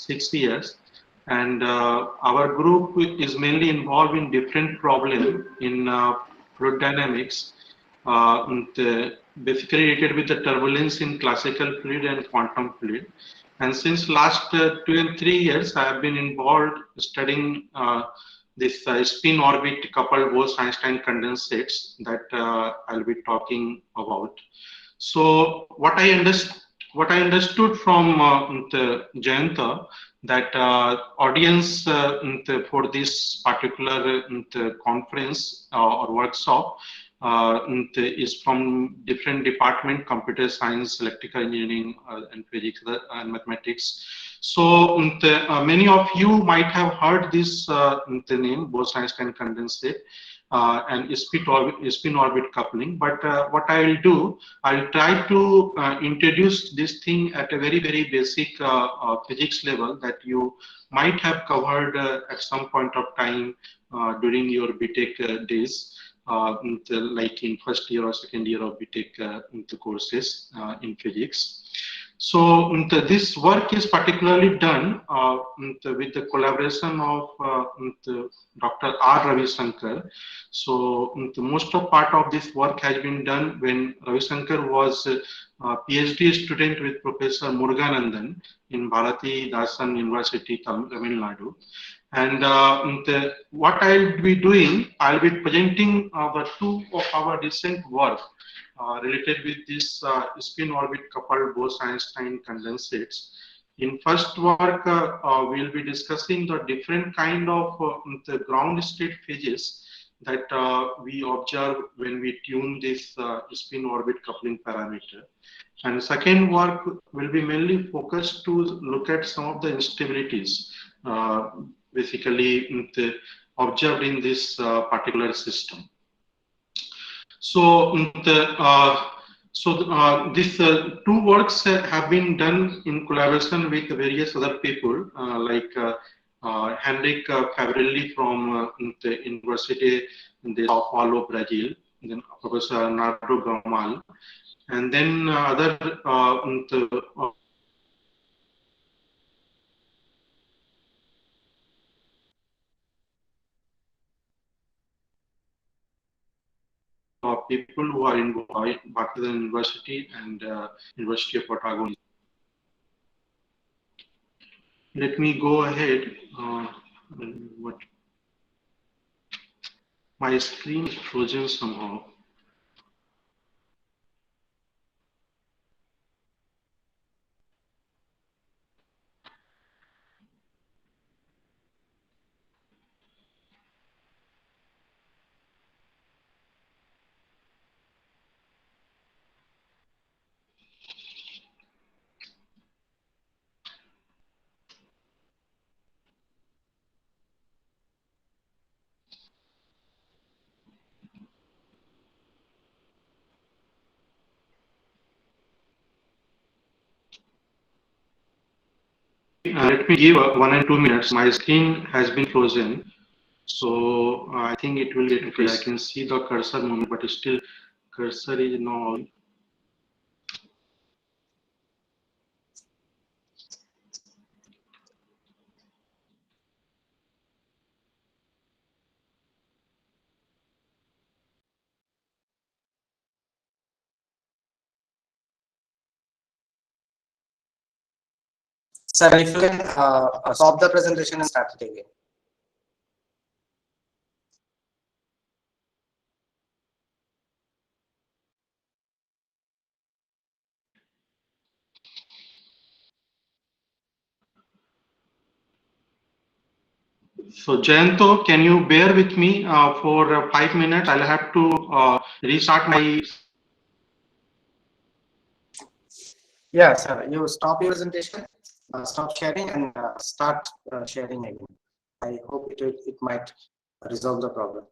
6 years. And our group is mainly involved in different problems in fluid dynamics, basically related with the turbulence in classical fluid and quantum fluid. And since last 2 and 3 years, I have been involved studying this spin orbit coupled Bose Einstein condensates that I'll be talking about. So what I understood from the Jayanta, that audience for this particular conference or workshop is from different department: computer science, electrical engineering, and physics and mathematics. So many of you might have heard this the name Bose-Einstein condensate and spin-orbit coupling. But what I will do, I'll try to introduce this thing at a very, very basic physics level that you might have covered at some point of time during your BTech days, like in first year or second year of BTech courses in physics. So this work is particularly done with the collaboration of Dr. R. Ravi Shankar. So most of part of this work has been done when Ravi Shankar was a PhD student with Professor Muruganandan in Bharati Dasan University, Tamil Nadu. And what I'll be doing, I'll be presenting the two of our recent work related with this spin orbit coupled Bose-Einstein condensates. In first work, we'll be discussing the different kind of the ground state phases that we observe when we tune this spin orbit coupling parameter. And second work will be mainly focused to look at some of the instabilities basically observed in this particular system. So these two works have been done in collaboration with various other people like Henrik Fabrelli from the University in the Sao Paulo, Brazil, then Professor Nardo Gamal, and then other people who are involved in Bhattacharya University and University of Otago. Let me go ahead. What? My screen is frozen somehow. Let me give 1 and 2 minutes. My screen has been frozen, so I think it will get okay. I can see the cursor moving, but still cursor is not. Sir, if you can stop the presentation and start it again. So Jayanto, can you bear with me for 5 minutes? I'll have to restart my. Yeah, sir. You stop your presentation, stop sharing, and start sharing again. I hope it might resolve the problem.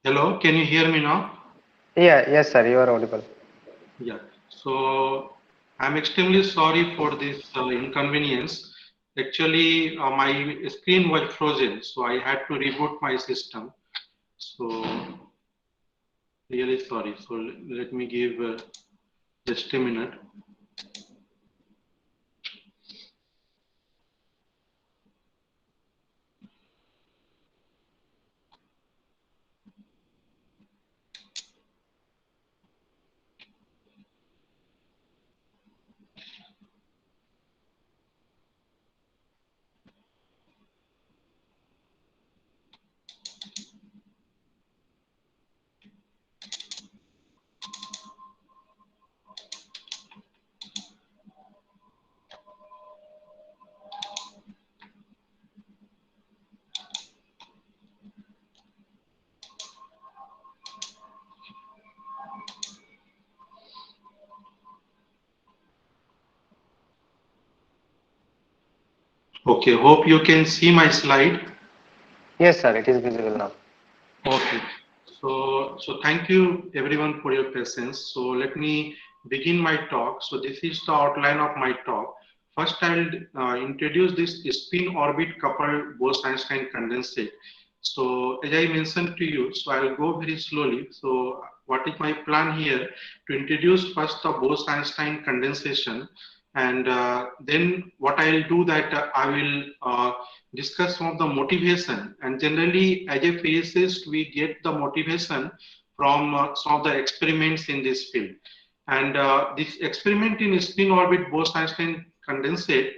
Hello, can you hear me now? Yeah, yes, sir, you are audible. Yeah. So I'm extremely sorry for this inconvenience. Actually, my screen was frozen, so I had to reboot my system. So really sorry. So let me give just a minute. Okay, hope you can see my slide. Yes, sir, it is visible now. Okay. So thank you everyone for your patience. So let me begin my talk. So this is the outline of my talk. First, I'll introduce this spin orbit coupled Bose Einstein condensate. So as I mentioned to you, so I'll go very slowly. So what is my plan here? To introduce first the Bose Einstein condensation, and then what I'll do that I will discuss some of the motivation. And generally, as a physicist, we get the motivation from some of the experiments in this field. And this experiment in spin orbit Bose-Einstein condensate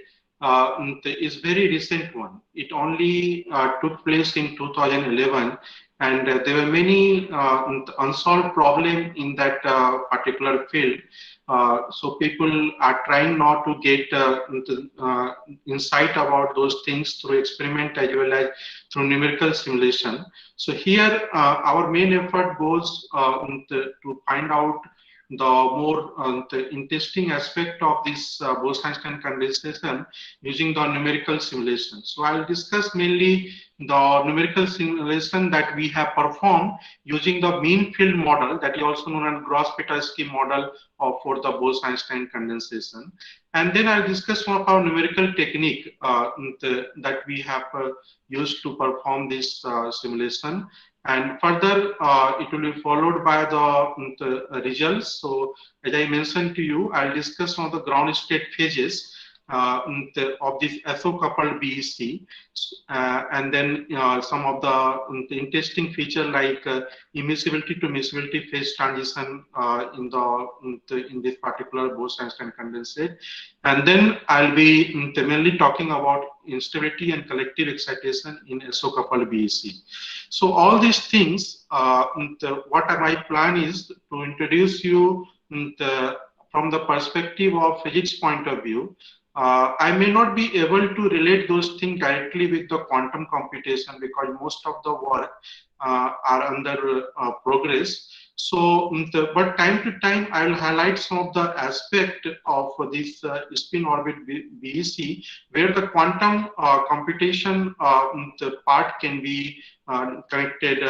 is very recent one. It only took place in 2011, and there were many unsolved problem in that particular field. So people are trying not to get insight about those things through experiment as well as through numerical simulation. So here our main effort goes to find out the more the interesting aspect of this Bose-Einstein condensation using the numerical simulation. So I'll discuss mainly the numerical simulation that we have performed using the mean field model, that is also known as Gross-Petersky model for the Bose-Einstein condensation. And then I'll discuss some of our numerical technique that we have used to perform this simulation. And further, it will be followed by the results. So as I mentioned to you, I'll discuss some of the ground state phases of this SO coupled BEC, and then some of the interesting feature like immiscibility to miscibility phase transition in this particular Bose-Einstein condensate. And then I'll be mainly talking about instability and collective excitation in SO coupled BEC. So all these things, what my plan is to introduce you from the perspective of physics point of view. I may not be able to relate those things directly with the quantum computation because most of the work are under progress. So, but time to time, I will highlight some of the aspect of this spin orbit BEC where the quantum computation the part can be connected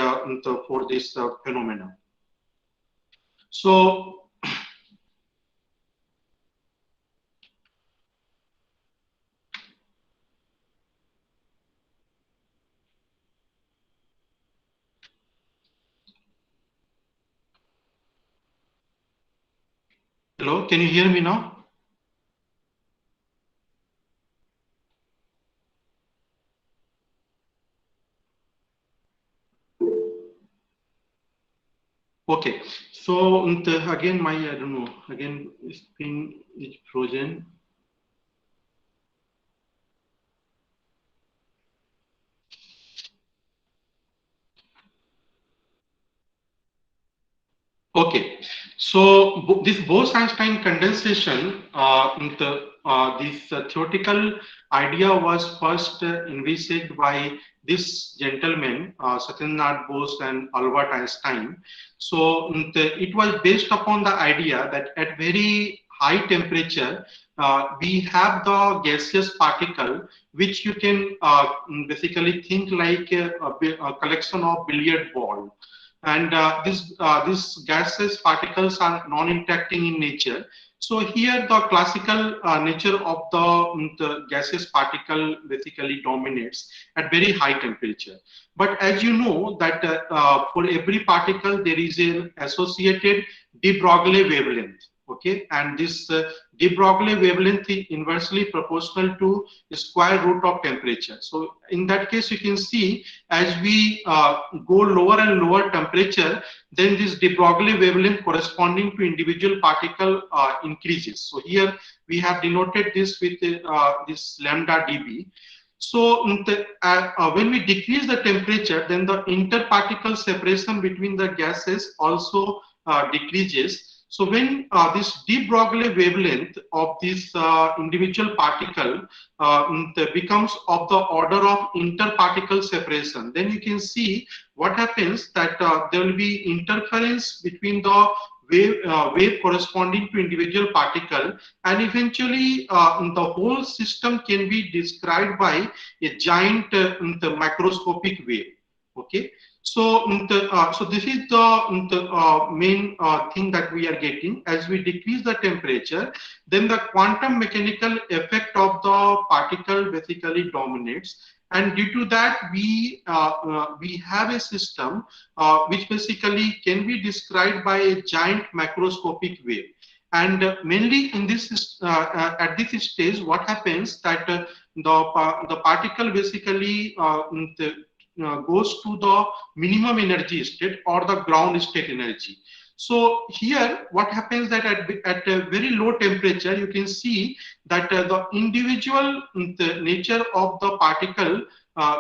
for this phenomenon. So, hello, can you hear me now? Okay, so again, I don't know, again, spin is frozen. Okay, so this Bose-Einstein condensation, this theoretical idea was first envisaged by this gentleman, Satyendranath Bose and Albert Einstein. So it was based upon the idea that at very high temperature, we have the gaseous particle, which you can basically think like a collection of billiard ball. and these gases particles are non-interacting in nature. So here the classical nature of the gaseous particle basically dominates at very high temperature. But as you know that for every particle there is an associated de Broglie wavelength. Okay, and this de Broglie wavelength is inversely proportional to the square root of temperature. So in that case, you can see as we go lower and lower temperature, then this de Broglie wavelength corresponding to individual particle increases. So here we have denoted this with this lambda dB. So when we decrease the temperature, then the interparticle separation between the gases also decreases. So when this de Broglie wavelength of this individual particle becomes of the order of interparticle separation, then you can see what happens that there will be interference between the wave corresponding to individual particle, and eventually the whole system can be described by a giant macroscopic wave. Okay. So, so this is the main thing that we are getting. As we decrease the temperature, then the quantum mechanical effect of the particle basically dominates, and due to that, we have a system which basically can be described by a giant macroscopic wave. And mainly in this at this stage, what happens that the particle basically goes to the minimum energy state or the ground state energy. So here what happens that at a very low temperature, you can see that the individual the nature of the particle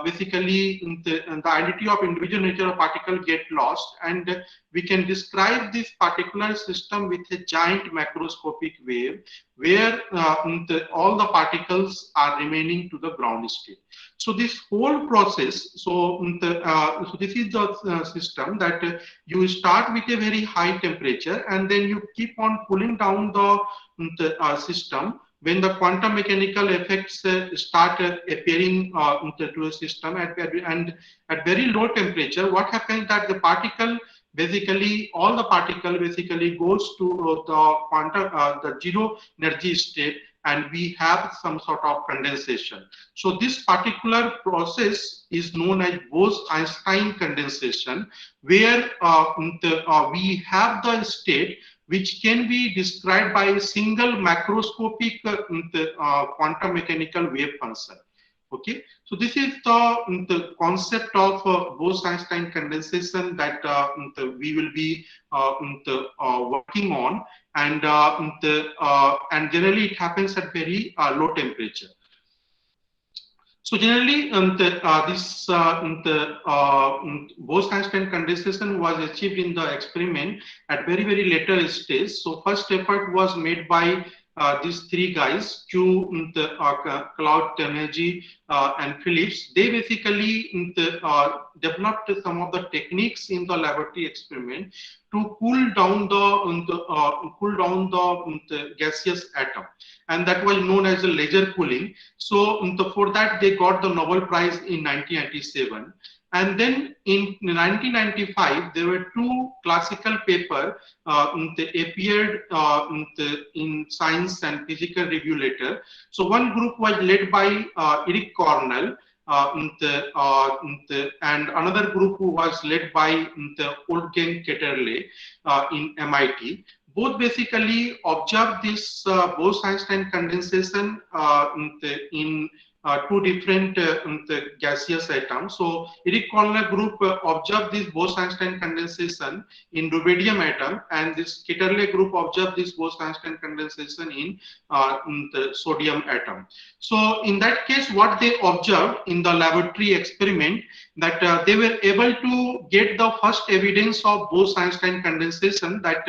basically the identity of individual nature of particle get lost, and we can describe this particular system with a giant macroscopic wave where all the particles are remaining to the ground state. So this whole process, so this is the system that you start with a very high temperature, and then you keep on cooling down the system. When the quantum mechanical effects start appearing to a system and at very low temperature, what happens that the particle basically, all the particle basically goes to the quantum, the zero energy state, and we have some sort of condensation. So this particular process is known as Bose Einstein condensation, where we have the state which can be described by a single macroscopic quantum mechanical wave function. Okay, so this is the concept of Bose Einstein condensation that we will be working on, and generally it happens at very low temperature. So generally, this Bose Einstein condensation was achieved in the experiment at very later stage. So first effort was made by these three guys, Q, Claude Tenergy, and Phillips. They basically developed some of the techniques in the laboratory experiment to cool down the gaseous atom, and that was known as a laser cooling. So for that they got the Nobel Prize in 1997. And then in 1995, there were two classical papers that appeared in Science and Physical Review later. So one group was led by Eric Cornell, and another group who was led by Wolfgang Ketterle in MIT. Both basically observed this Bose Einstein condensation in two different gaseous atoms. So Eric Cornell group observed this Bose Einstein condensation in rubidium atom, and this Ketterle group observed this Bose Einstein condensation in the sodium atom. So in that case, what they observed in the laboratory experiment, that they were able to get the first evidence of Bose Einstein condensation, that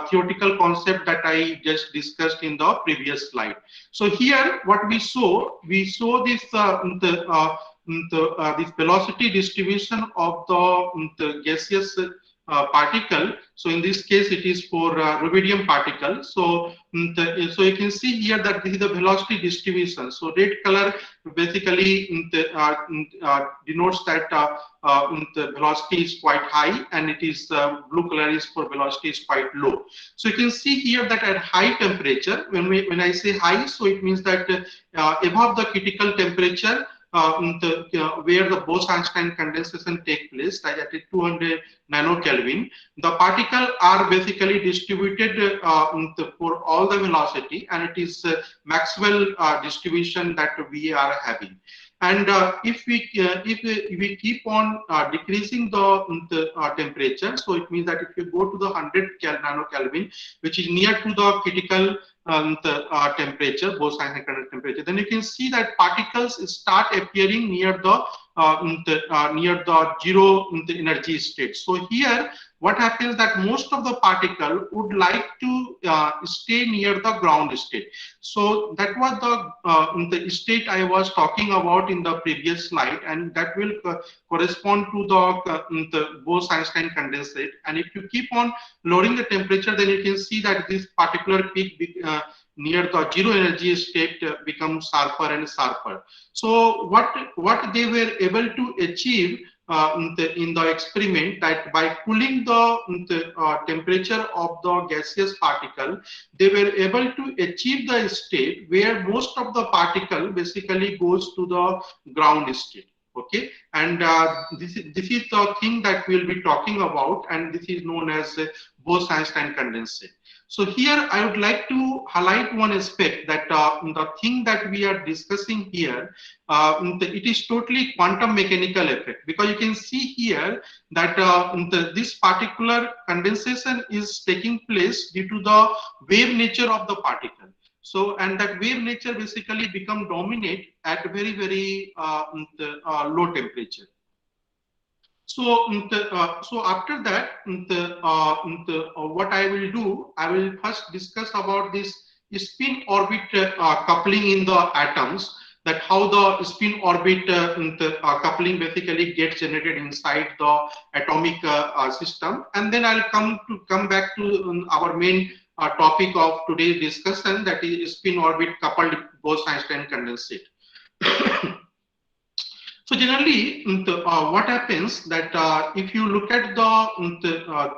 theoretical concept that I just discussed in the previous slide. So here what we saw this this velocity distribution of the gaseous particle. So in this case, it is for rubidium particle. So so you can see here that this is the velocity distribution. So red color basically denotes that the velocity is quite high, and it is blue color is for velocity is quite low. So you can see here that at high temperature, when I say high, so it means that above the critical temperature, where the Bose Einstein condensation take place, like at 200 nanokelvin, the particles are basically distributed for all the velocity, and it is Maxwell distribution that we are having. And if we keep on decreasing the temperature, so it means that if you go to the 100 nanokelvin, which is near to the critical temperature, Bose Einstein temperature, then you can see that particles start appearing near the zero energy state. So here, what happens that most of the particle would like to stay near the ground state. So that was the state I was talking about in the previous slide, and that will correspond to the Bose Einstein condensate. And if you keep on lowering the temperature, then you can see that this particular peak near the zero energy state becomes sharper and sharper. So what they were able to achieve in the experiment, that by cooling the temperature of the gaseous particle, they were able to achieve the state where most of the particle basically goes to the ground state. Okay, and this is the thing that we'll be talking about, and this is known as Bose Einstein condensate. So here I would like to highlight one aspect, that the thing that we are discussing here, it is totally quantum mechanical effect, because you can see here that this particular condensation is taking place due to the wave nature of the particle. So, and that wave nature basically become dominant at very, very low temperature. So, so after that, what I will do, I will first discuss about this spin orbit coupling in the atoms, that how the spin orbit coupling basically gets generated inside the atomic system, and then I'll come back to our main topic of today's discussion, that is spin orbit coupled Bose Einstein condensate. So generally, what happens that if you look at the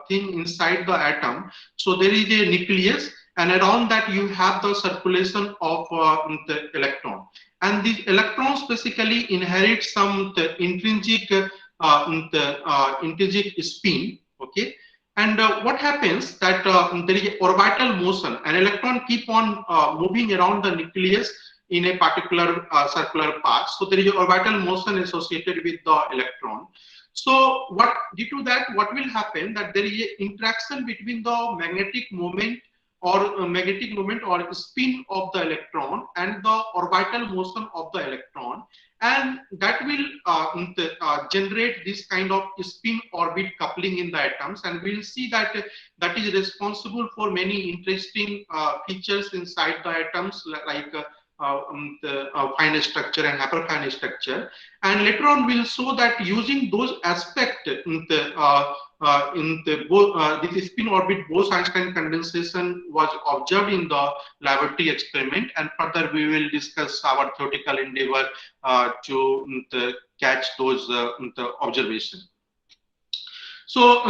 thing inside the atom, so there is a nucleus, and around that you have the circulation of the electron, and these electrons basically inherit some intrinsic spin. Okay. And what happens that there is orbital motion, an electron keep on moving around the nucleus in a particular circular path. So there is orbital motion associated with the electron. So due to that, what will happen, that there is an interaction between the magnetic moment or spin of the electron and the orbital motion of the electron, and that will generate this kind of spin orbit coupling in the atoms, and we'll see that that is responsible for many interesting features inside the atoms, like the fine structure and hyperfine structure. And later on we'll show that using those aspects this spin orbit Bose Einstein condensation was observed in the laboratory experiment, and further we will discuss our theoretical endeavor to catch those observations. So,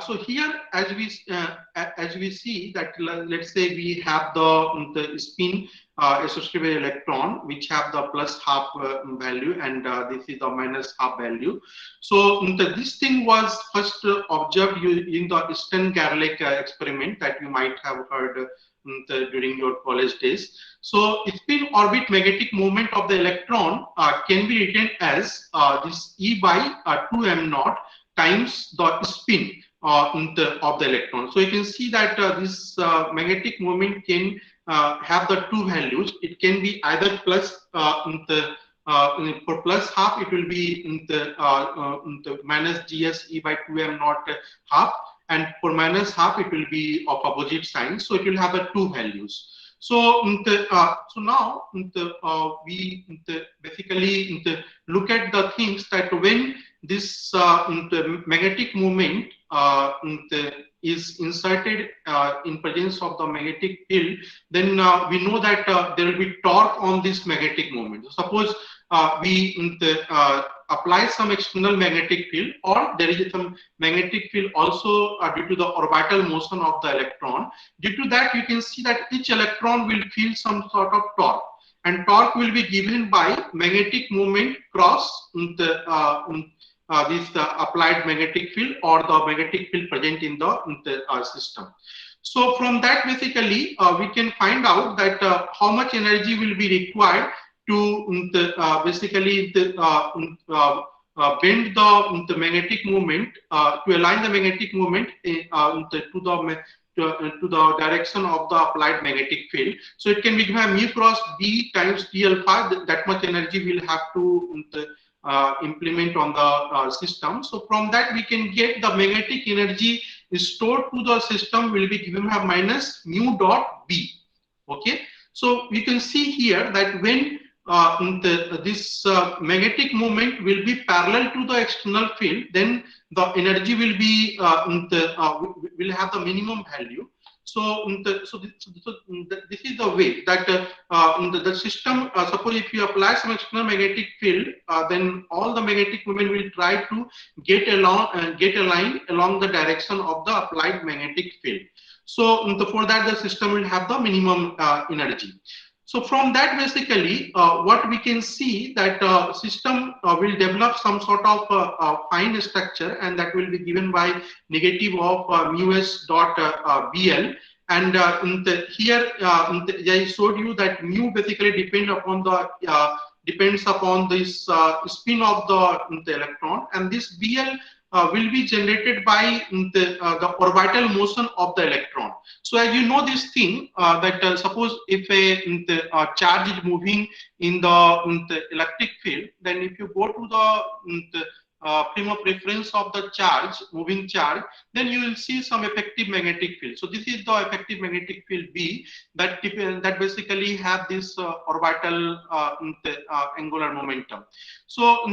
so here, as we see that, let's say we have the spin associated with electron, which have the plus half value, and this is the minus half value. So this thing was first observed using the Stern-Gerlach experiment that you might have heard during your college days. So spin orbit magnetic moment of the electron can be written as this E by 2m naught times the spin of the electron. So you can see that this magnetic moment can have the two values. It can be either plus for plus half, it will be in the minus gs E by 2m naught half, and for minus half it will be of opposite sign. So it will have the two values. So, so now we basically look at the things that when this magnetic moment is inserted in presence of the magnetic field, then we know that there will be torque on this magnetic moment. Suppose we apply some external magnetic field, or there is some magnetic field also due to the orbital motion of the electron. Due to that, you can see that each electron will feel some sort of torque, and torque will be given by magnetic moment cross this applied magnetic field or the magnetic field present in the system. So from that, basically, we can find out that how much energy will be required to basically bend the magnetic moment, to align the magnetic moment to the direction of the applied magnetic field. So it can be given mu cross B times d alpha. That much energy will have to implement on the system. So from that, we can get the magnetic energy stored to the system will be given by minus mu dot B. Okay, so we can see here that when this magnetic moment will be parallel to the external field, then the energy will be will have the minimum value. So, this is the way that the system, suppose if you apply some external magnetic field, then all the magnetic moment will try to get aligned along the direction of the applied magnetic field. So, for that, the system will have the minimum energy. So from that, basically, what we can see that system will develop some sort of fine structure, and that will be given by negative of mu s dot BL. And here I showed you that mu basically depends upon this spin of the electron, and this BL will be generated by the orbital motion of the electron. So as you know this thing that suppose if a charge is moving in the electric field, then if you go to the frame of reference of the charge, moving charge, then you will see some effective magnetic field. So this is the effective magnetic field B that basically have this orbital angular momentum. So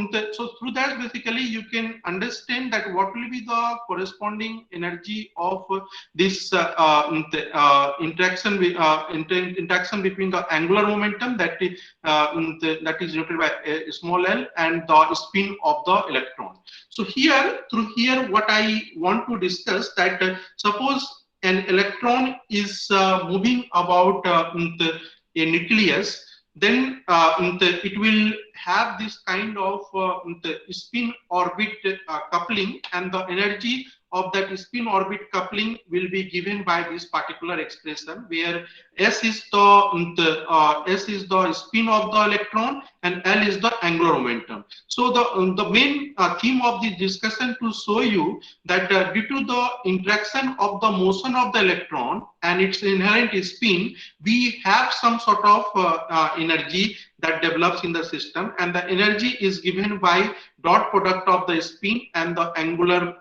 through that, basically you can understand that what will be the corresponding energy of this interaction between the angular momentum that is denoted by a small l and the spin of the electron. So through here, what I want to discuss that suppose an electron is moving about a nucleus, then it will have this kind of spin orbit coupling, and the energy of that spin orbit coupling will be given by this particular expression, where S is the spin of the electron and L is the angular momentum. So the main theme of the discussion to show you that due to the interaction of the motion of the electron and its inherent spin, we have some sort of energy that develops in the system, and the energy is given by dot product of the spin and the angular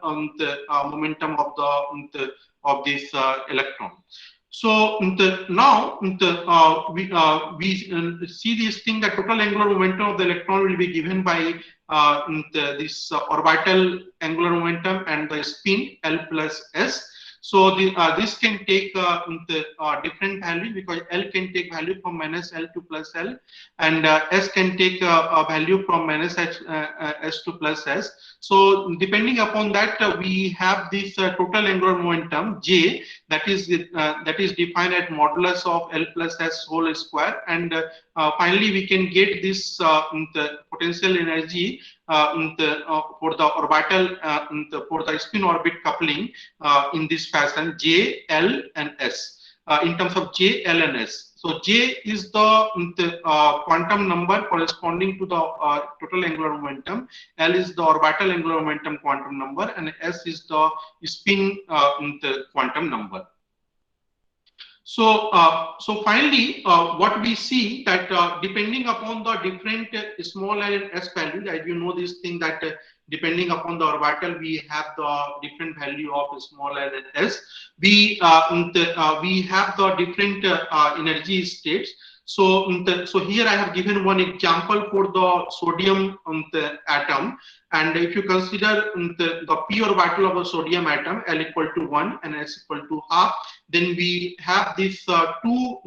momentum of this electron. So now we see this thing that total angular momentum of the electron will be given by this orbital angular momentum and the spin L plus S. So this can take different value, because L can take value from minus L to plus L, and S can take a value from minus S to plus S. So depending upon that, we have this total angular momentum J that is defined at modulus of L plus S whole square, and finally we can get this the potential energy for the orbital for the spin orbit coupling in this fashion J, L, and S in terms of J, L, and S. So J is the quantum number corresponding to the total angular momentum. L is the orbital angular momentum quantum number, and S is the spin quantum number. So finally, what we see that depending upon the different small L and S values, as you know this thing that depending upon the orbital, we have the different value of small L and S. We have the different energy states. So here I have given one example for the sodium atom, and if you consider the p orbital of a sodium atom, L equal to 1 and S equal to half, then we have this two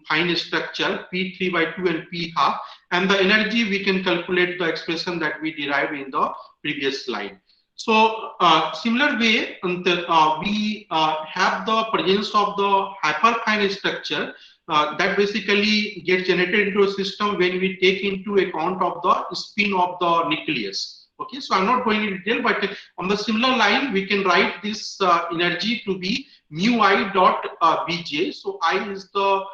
fine structure P3 by 2 and P half, and the energy we can calculate the expression that we derived in the previous slide. So similar way, we have the presence of the hyperfine structure that basically gets generated into a system when we take into account of the spin of the nucleus. Okay, so I'm not going into detail, but on the similar line, we can write this energy to be mu I dot Bj. So I is the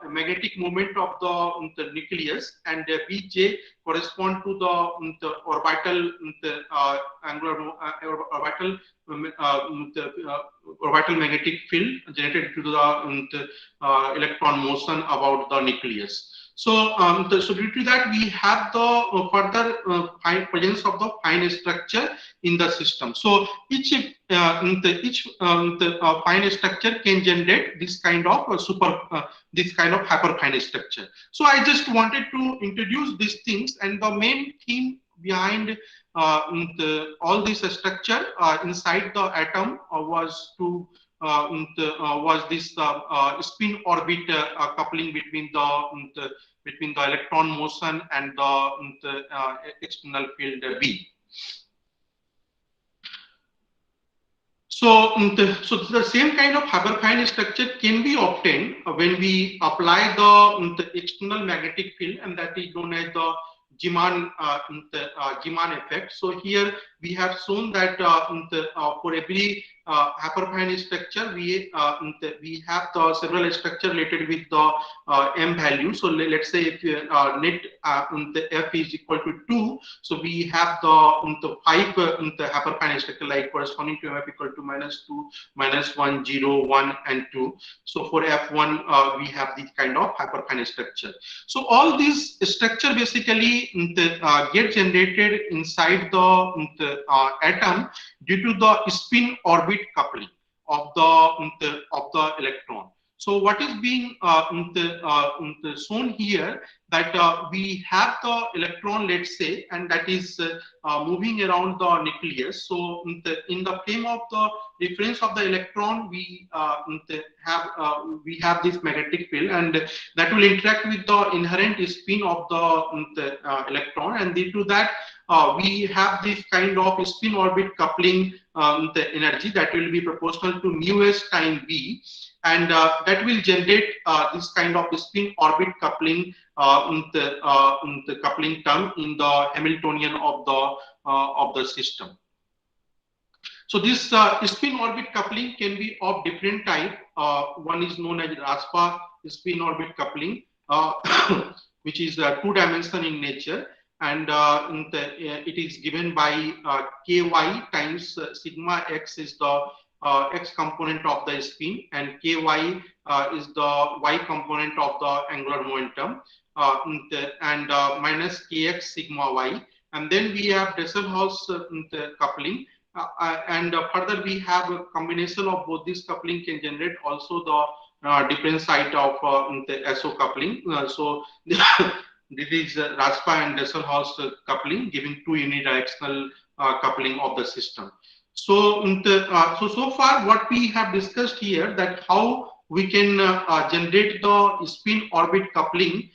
magnetic moment of the nucleus, and Bj correspond to the orbital angular orbital magnetic field generated due to the electron motion about the nucleus. So, so due to that, we have the further presence of the fine structure in the system. So each fine structure can generate this kind of this kind of hyperfine structure. So I just wanted to introduce these things, and the main theme behind all this structure inside the atom was to was this spin orbit coupling between the electron motion and the external field B. So, so the same kind of hyperfine structure can be obtained when we apply the external magnetic field, and that is known as the Zeeman effect. So here we have shown that for every hyperfine structure, we have the several structure related with the m value. So let's say if net the f is equal to 2, so we have the 5 hyperfine structure like corresponding to f equal to -2, -1, 0, 1, and 2. So for f1, we have this kind of hyperfine structure. So all these structure basically get generated inside the atom due to the spin orbit coupling of the electron. So what is being shown here, that we have the electron, let's say, and that is moving around the nucleus. So in the frame of the reference of the electron, we have this magnetic field, and that will interact with the inherent spin of the electron, and due to that we have this kind of spin orbit coupling the energy that will be proportional to mu s time B, and that will generate this kind of spin orbit coupling the coupling term in the Hamiltonian of the system. So this spin orbit coupling can be of different type. One is known as Raspa spin orbit coupling, which is 2-dimensional in nature, and it is given by ky times sigma x is the x component of the spin, and ky is the y component of the angular momentum, and minus kx sigma y. And then we have Dresselhaus coupling, and further we have a combination of both this coupling can generate also the different side of the SO coupling. So this is Raspa and Dresselhaus coupling, giving 2 unidirectional coupling of the system. So, so far what we have discussed here, that how we can generate the spin orbit coupling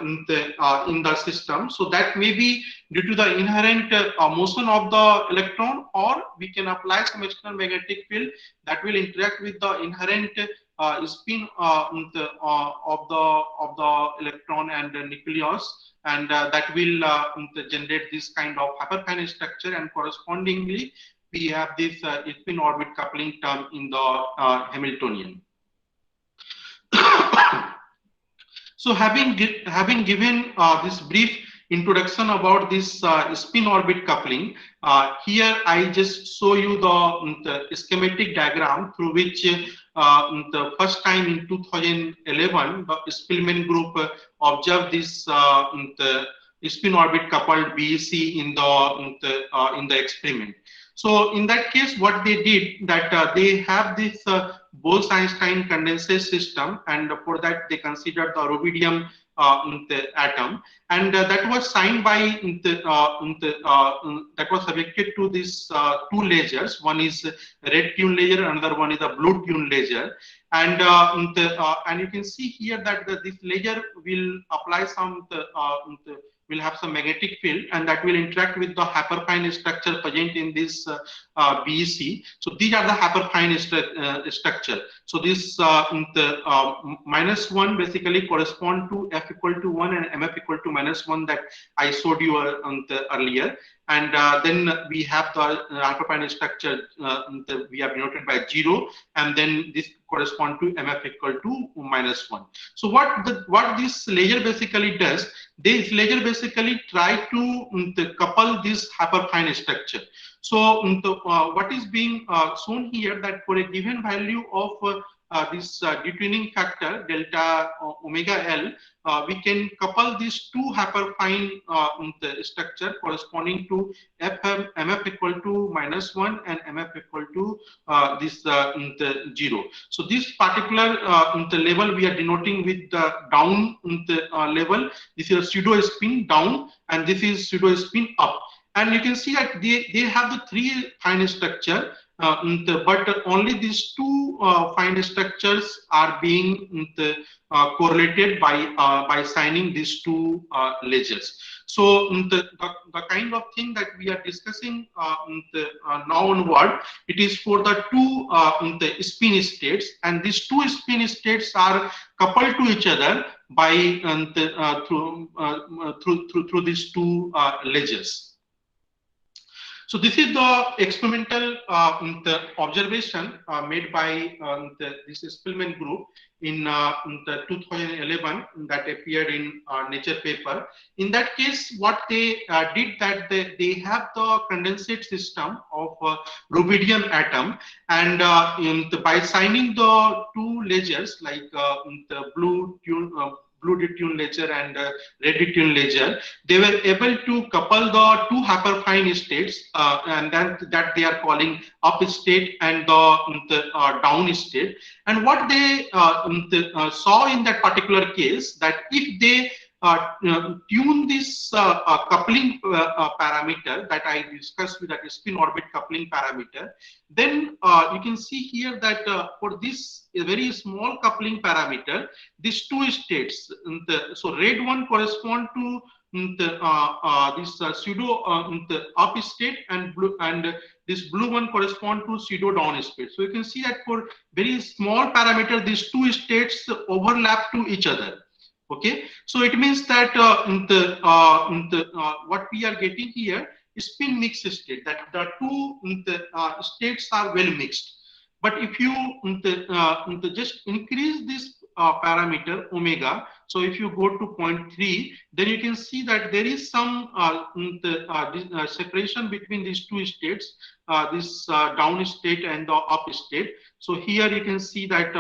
in the system. So that may be due to the inherent motion of the electron, or we can apply some external magnetic field that will interact with the inherent spin of the electron and the nucleus, and that will generate this kind of hyperfine structure, and correspondingly we have this spin orbit coupling term in the Hamiltonian. So having given this brief introduction about this spin orbit coupling. Here I just show you the schematic diagram through which the first time in 2011 the Spillman group observed this the spin orbit coupled BEC in the experiment. So in that case, what they did that they have this Bose Einstein condensate system, and for that they considered the rubidium the atom, and that was signed by that was subjected to these two lasers. One is red tune laser, another one is a blue tune laser, and you can see here that this laser will apply some will have some magnetic field, and that will interact with the hyperfine structure present in this BEC. So these are the hyperfine structure. So this -1 basically correspond to F equal to 1 and MF equal to -1 that I showed you earlier. And then we have the hyperfine structure we have denoted by 0, and then this correspond to MF equal to -1. So what this laser basically does, this laser basically try to couple this hyperfine structure. So what is being shown here, that for a given value of this detuning factor delta omega L, we can couple these two hyperfine structure corresponding to MF equal to -1 and MF equal to this 0. So this particular level we are denoting with the down level. This is a pseudo spin down, and this is pseudo spin up. And you can see that they have the three fine structure. But only these two fine structures are being correlated by signing these two lasers. So the kind of thing that we are discussing now onward, it is for the two spin states, and these two spin states are coupled to each other by through these two lasers. So this is the experimental the observation made by this Spillman group in the 2011 that appeared in Nature paper. In that case, what they did, that they have the condensate system of rubidium atom, and by signing the two lasers like the blue detune laser and red detune laser, they were able to couple the two hyperfine states, and then that they are calling up state and the down state. And what they saw in that particular case, that if they tune this coupling parameter that I discussed with, that spin orbit coupling parameter, then you can see here that for this very small coupling parameter, these two states, so red one correspond to this pseudo up state, and blue, and this blue one correspond to pseudo down state. So you can see that for very small parameter, these two states overlap to each other. Okay, so it means that what we are getting here is spin mixed state, that the two states are well mixed. But if you just increase this parameter omega, so if you go to 0.3, then you can see that there is some separation between these two states, this down state and the up state. So here you can see that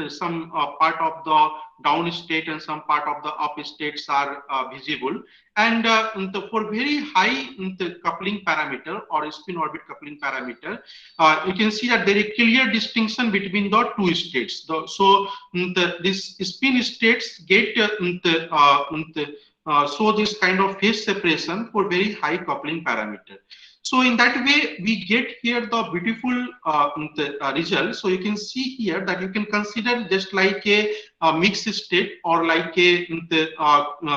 some part of the down state and some part of the up states are visible. And for very high coupling parameter or spin orbit coupling parameter, you can see that there is clear distinction between the two states. This spin states get so this kind of phase separation for very high coupling parameter. So in that way, we get here the beautiful result. So you can see here that you can consider just like a mixed state or like a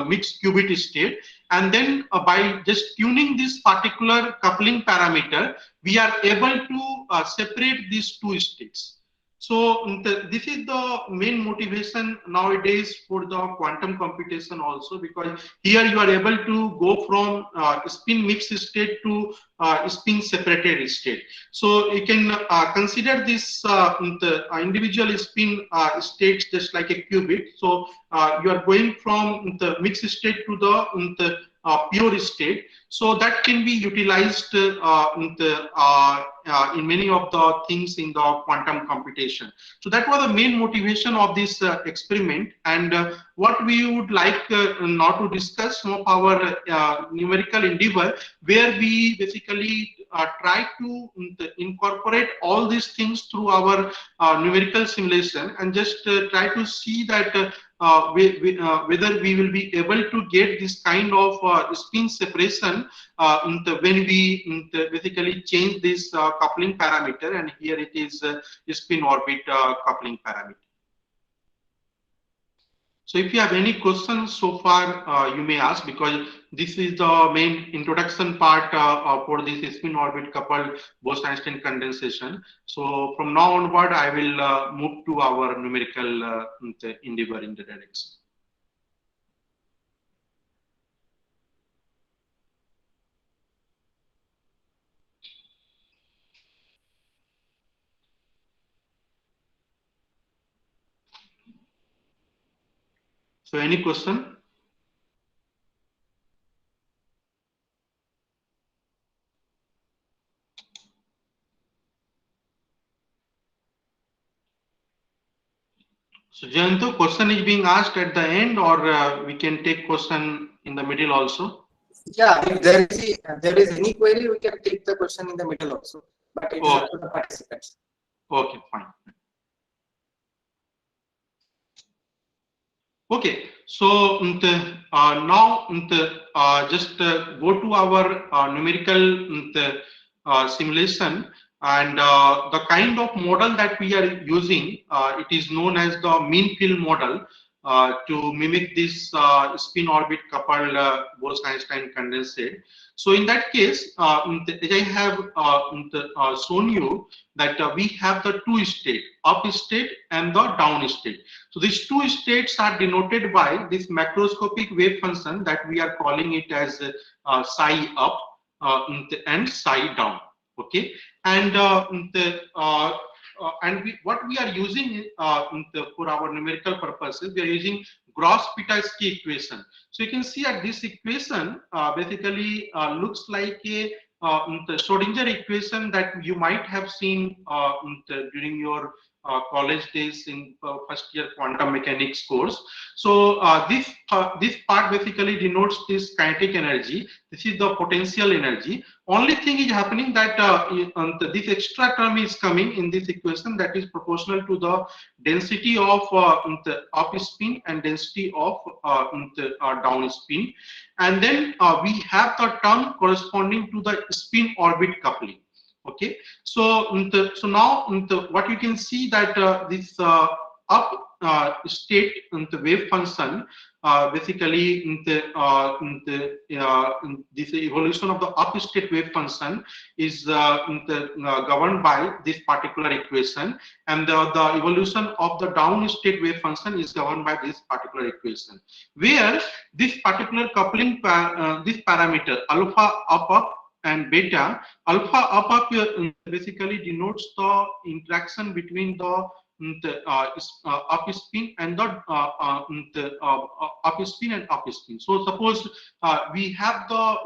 mixed qubit state. And then by just tuning this particular coupling parameter, we are able to separate these two states. So this is the main motivation nowadays for the quantum computation also, because here you are able to go from spin mixed state to spin separated state. So you can consider this individual spin states just like a qubit. So you are going from the mixed state to the pure state. So that can be utilized in many of the things in the quantum computation. So that was the main motivation of this experiment. And what we would like now to discuss some of our numerical endeavor, where we basically try to incorporate all these things through our numerical simulation, and just try to see that whether we will be able to get this kind of spin separation when we basically change this coupling parameter, and here it is spin orbit coupling parameter. So if you have any questions so far, you may ask, because this is the main introduction part for this spin orbit coupled Bose Einstein condensation. So from now onward, I will move to our numerical endeavor in the direction. So any question? So Jayanto, question is being asked at the end, or we can take question in the middle also? Yeah, if there is any query, we can take the question in the middle also, but it's up to the participants. Okay, fine. Okay, so now just go to our numerical simulation, and the kind of model that we are using, it is known as the mean field model to mimic this spin orbit coupled Bose Einstein condensate. So in that case, as I have shown you that we have the two state, up state and the down state. So these two states are denoted by this macroscopic wave function that we are calling it as psi up and psi down. Okay, and what we are using for our numerical purposes, we are using gross Pitaitsky equation. So you can see at this equation basically looks like a the Schrodinger equation that you might have seen during your college days in first year quantum mechanics course. So this part basically denotes this kinetic energy. This is the potential energy. Only thing is happening that this extra term is coming in this equation, that is proportional to the density of up spin and density of down spin. And then we have the term corresponding to the spin orbit coupling. Okay, so so now what you can see that this up state the wave function basically this evolution of the up state wave function is governed by this particular equation, and the evolution of the down state wave function is governed by this particular equation, where this particular coupling this parameter alpha up and beta, alpha up basically denotes the interaction between the up spin and the up spin and up spin. So suppose we have the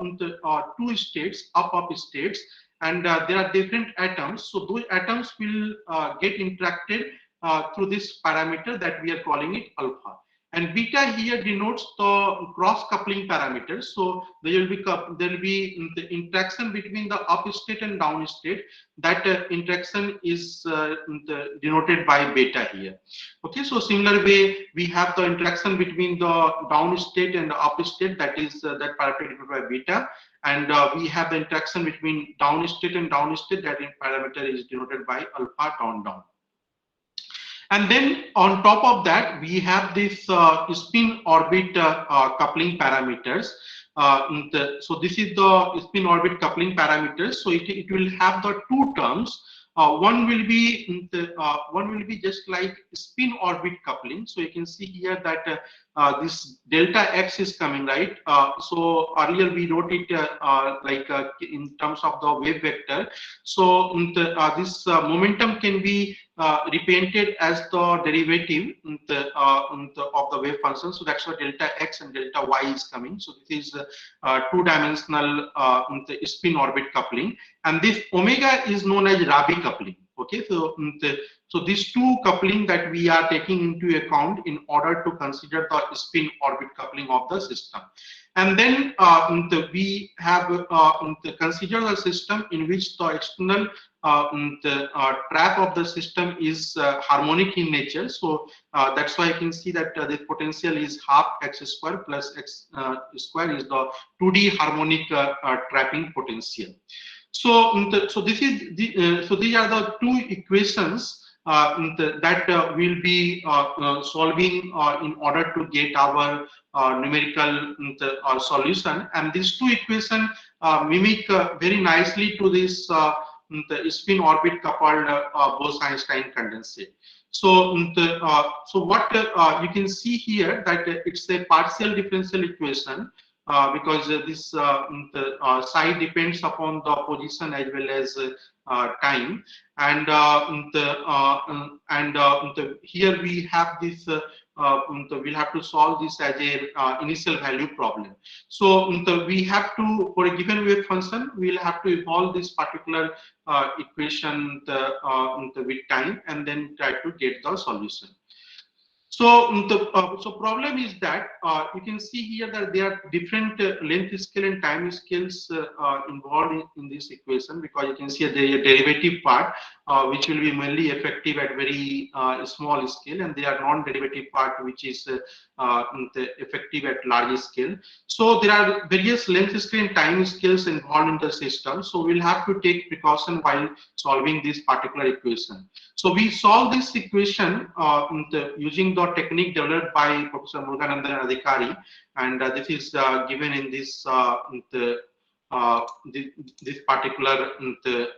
two states, up states, and there are different atoms. So those atoms will get interacted through this parameter that we are calling it alpha. And beta here denotes the cross coupling parameter. So there will be the interaction between the up state and down state. That interaction is denoted by beta here. Okay, so similar way we have the interaction between the down state and the up state, that is that parameter denoted by beta, and we have the interaction between down state and down state, that parameter is denoted by alpha down. And then on top of that, we have this spin orbit coupling parameters. So this is the spin orbit coupling parameters. So it will have the two terms. One will be just like spin orbit coupling. So you can see here that this delta x is coming, right? So earlier we wrote it in terms of the wave vector. So this momentum can be repainted as the derivative of the wave function. So that's why delta x and delta y is coming. So this is two-dimensional spin orbit coupling, and this omega is known as Rabi coupling. Okay, so so these two coupling that we are taking into account in order to consider the spin orbit coupling of the system. And then we have consider a system in which the external trap of the system is harmonic in nature. So that's why I can see that the potential is half x square plus x square is the 2D harmonic trapping potential. So so this is so these are the two equations that we'll be solving in order to get our numerical solution, and these two equations mimic very nicely to this the spin orbit coupled Bose Einstein condensate. So so what you can see here that it's a partial differential equation. Because this psi depends upon the position as well as time, and here we have this. We'll have to solve this as a initial value problem. So we have to, for a given wave function, we'll have to evolve this particular equation with time, and then try to get the solution. So so problem is that you can see here that there are different length scale and time scales involved in this equation, because you can see the derivative part which will be mainly effective at very small scale, and there are non-derivative part which is effective at large scale. So there are various length scale and time scales involved in the system. So we'll have to take precaution while solving this particular equation. So we solve this equation using the technique developed by Professor Muruganandan Adhikari, and this is given in this this particular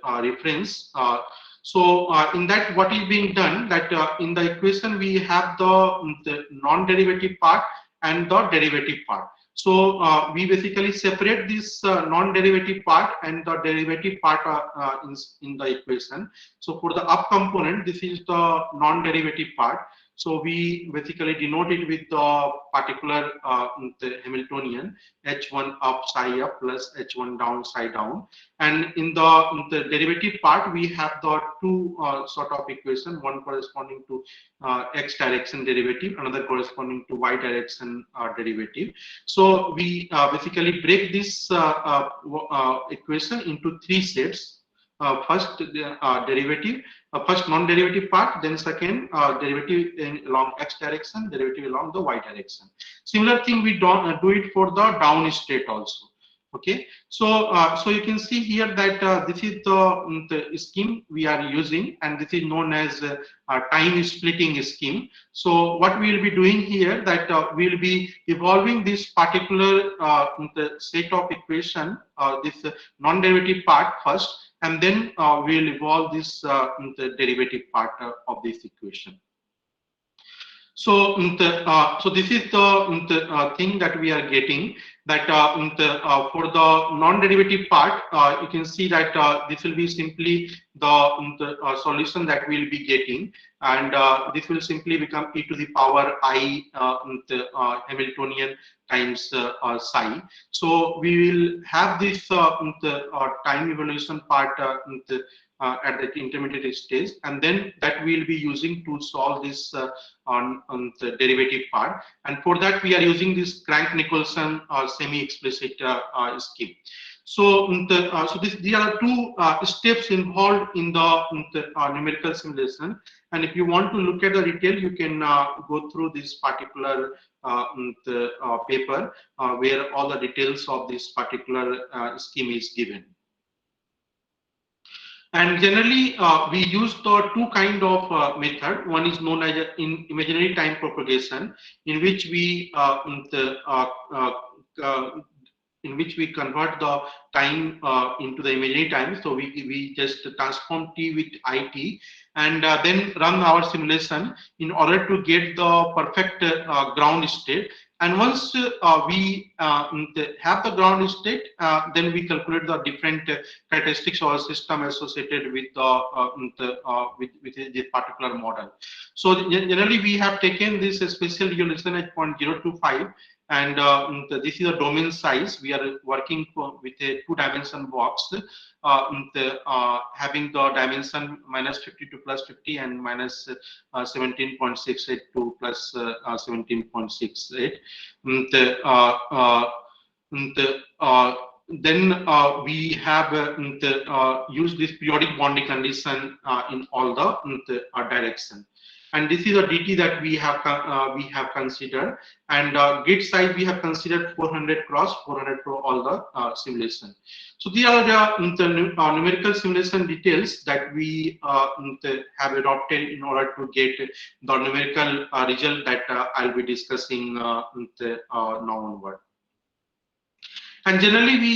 reference. So in that, what is being done, that in the equation we have the non-derivative part and the derivative part. So we basically separate this non-derivative part and the derivative part in the equation. So for the up component, this is the non-derivative part. So we basically denote it with the particular the Hamiltonian h1 up psi up plus h1 down psi down. And in the derivative part, we have the two sort of equation, one corresponding to x direction derivative, another corresponding to y direction derivative. So we basically break this equation into three sets. First derivative, first non-derivative part, then second derivative along x direction, derivative along the y direction. Similar thing we don't do it for the down state also. Okay, so so you can see here that this is the scheme we are using, and this is known as time splitting scheme. So what we will be doing here, that we will be evolving this particular set of equation, this non-derivative part first, and then we will evolve this the derivative part of this equation. So so this is the thing that we are getting, that for the non-derivative part, you can see that this will be simply the solution that we will be getting, and this will simply become e to the power I Hamiltonian times psi. So we will have this time evolution part at the intermediate stage, and then that we will be using to solve this on the derivative part. And for that, we are using this Crank-Nicholson semi-explicit scheme. So so these are two steps involved in the numerical simulation. And if you want to look at the detail, you can go through this particular paper where all the details of this particular scheme is given. And generally, we use the two kind of method. One is known as imaginary time propagation, in which we convert the time into the imaginary time. So we just transform t with it, and then run our simulation in order to get the perfect ground state. And once we have the ground state, then we calculate the different characteristics of our system associated with with this particular model. So generally, we have taken this spatial resolution at 0.025, and this is a domain size. We are working with a 2-dimension box, having the dimension -50 to +50 and minus 17.68 to plus 17.68. Then we have used this periodic boundary condition in all the direction. And this is a DT that we have considered, and grid size we have considered 400 cross 400 for all the simulation. So these are the numerical simulation details that we have adopted in order to get the numerical result that I'll be discussing now onward. And generally, we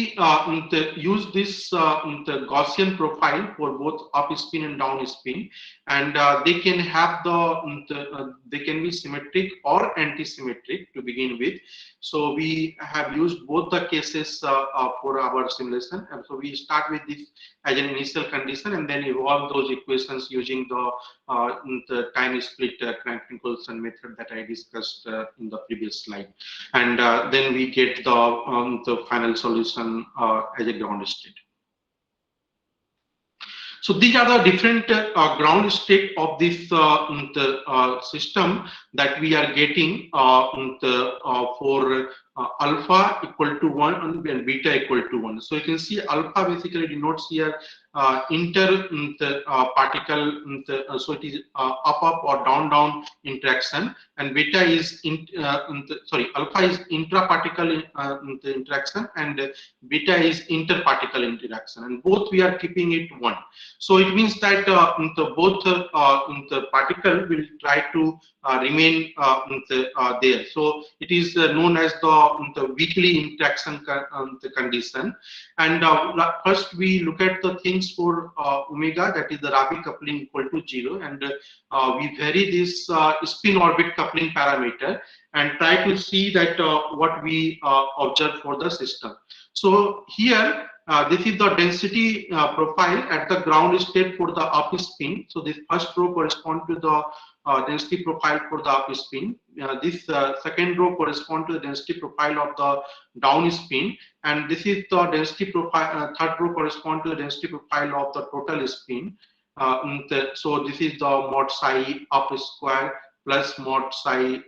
use this the Gaussian profile for both up spin and down spin, and they can have they can be symmetric or anti-symmetric to begin with. So we have used both the cases for our simulation, and so we start with this as an initial condition, and then evolve those equations using the time split Crank-Nicolson method that I discussed in the previous slide, and then we get the final solution as a ground state. So these are the different ground state of this system that we are getting for alpha equal to 1 and beta equal to 1. So you can see alpha basically denotes here inter particle, so it is up or down interaction, and beta is alpha is intraparticle interaction, and beta is interparticle interaction, and both we are keeping it 1. So it means that both the particle will try to remain there. So it is known as the weakly interaction condition. And first we look at the things for omega, that is the Rabi coupling equal to 0, and we vary this spin-orbit coupling parameter and try to see that what we observe for the system. So here this is the density profile at the ground state for the up spin. So this first row corresponds to the density profile for the up spin. This second row corresponds to the density profile of the down spin, and this is the density profile. Third row corresponds to the density profile of the total spin. So this is the mod psi up square plus mod psi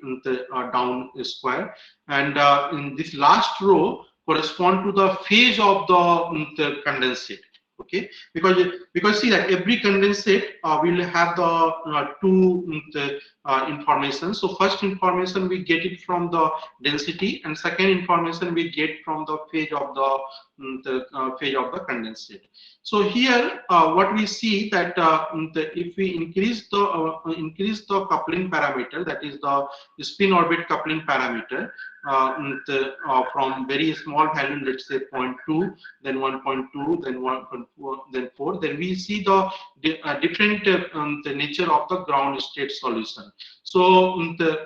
down square, and in this last row correspond to the phase of the condensate. Okay, because see that every condensate will have the two information. So first information we get it from the density, and second information we get from the phase of the condensate. So here what we see that if we increase the coupling parameter, that is the spin orbit coupling parameter, from very small value, let's say 0.2, then 1.2, then 1.4, then 4, then we see the different the nature of the ground state solution. So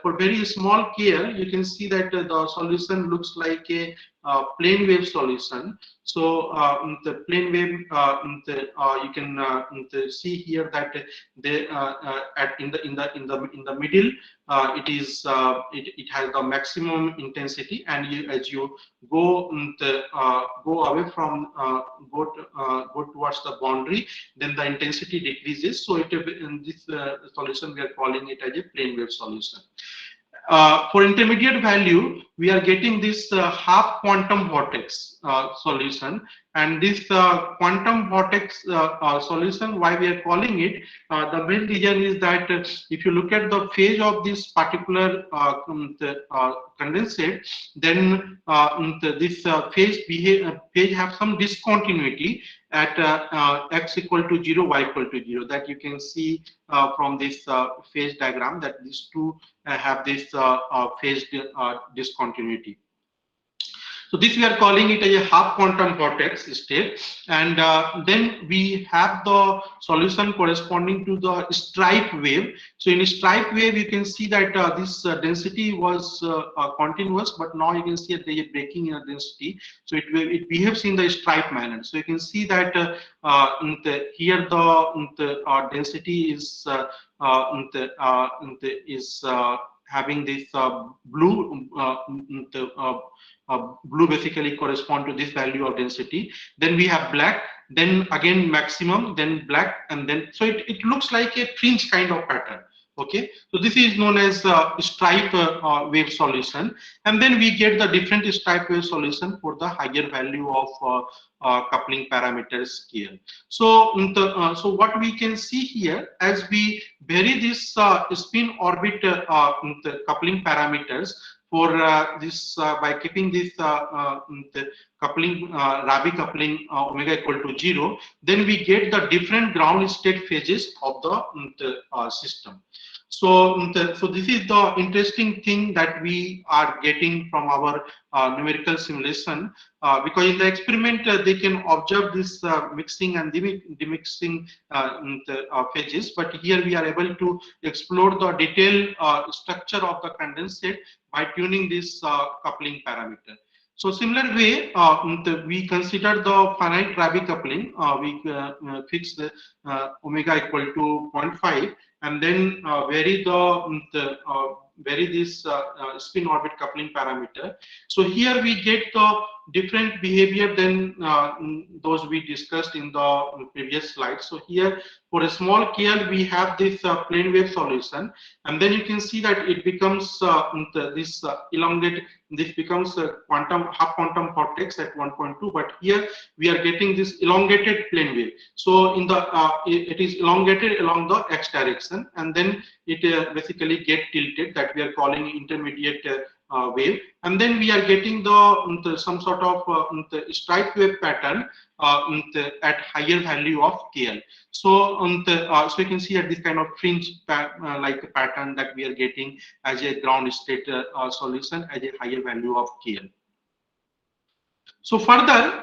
for very small K, you can see that the solution looks like a plane wave solution. So the plane wave, you can see here that they in the middle, it has the maximum intensity, and as you go away from go towards the boundary, then the intensity decreases. So in this solution we are calling it as a plane wave solution. For intermediate value, we are getting this half quantum vortex solution, and this quantum vortex solution, why we are calling it, the main reason is that if you look at the phase of this particular condensate, then this phase have some discontinuity at x equal to 0, y equal to 0, that you can see from this phase diagram, that these two have this phase discontinuity. So this we are calling it a half quantum vortex state, and then we have the solution corresponding to the stripe wave. So in a stripe wave, you can see that this density was continuous, but now you can see that there is a breaking in the density. So it behaves in the stripe manner. So you can see that here the density is having this blue basically correspond to this value of density. Then we have black, then again maximum, then black, and then so it looks like a fringe kind of pattern. Okay, so this is known as stripe wave solution, and then we get the different stripe wave solution for the higher value of coupling parameters here. So so what we can see here, as we vary this spin orbit the coupling parameters for this by keeping this the coupling Rabi coupling omega equal to 0, then we get the different ground state phases of the system. So this is the interesting thing that we are getting from our numerical simulation, because in the experiment they can observe this mixing and demixing phases, but here we are able to explore the detailed structure of the condensate by tuning this coupling parameter. So similar way, we consider the finite Rabi coupling. We fix the omega equal to 0.5, and then vary this spin orbit coupling parameter. So here we get the different behavior than those we discussed in the previous slide. So here for a small KL we have this plane wave solution, and then you can see that it becomes this elongated. This becomes a half quantum vortex at 1.2, but here we are getting this elongated plane wave. So in the it is elongated along the x direction, and then it basically get tilted, that we are calling intermediate wave, and then we are getting the some sort of stripe wave pattern at higher value of KL. So so you can see that this kind of fringe like a pattern that we are getting as a ground state solution at a higher value of KL. So further,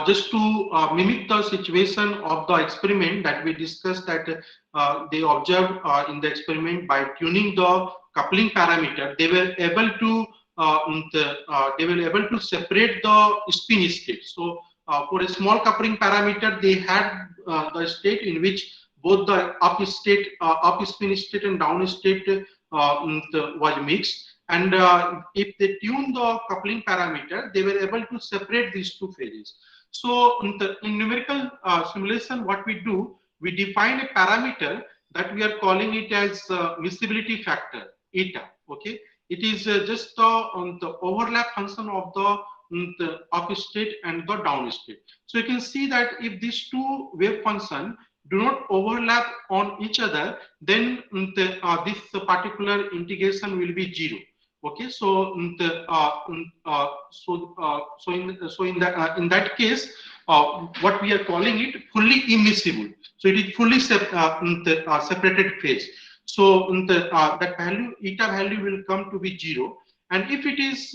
just to mimic the situation of the experiment that we discussed, that they observed in the experiment by tuning the coupling parameter, they were able to separate the spin state. So for a small coupling parameter, they had the state in which both the up spin state and down state was mixed. And if they tune the coupling parameter, they were able to separate these two phases. So in numerical simulation, what we do, we define a parameter that we are calling it as miscibility factor, eta. Okay, it is just the overlap function of the up state and the down state. So you can see that if these two wave functions do not overlap on each other, then this particular integration will be 0. Okay, so in that case, what we are calling it fully immiscible. So it is fully separated phase. So that value, eta value, will come to be 0. And if it is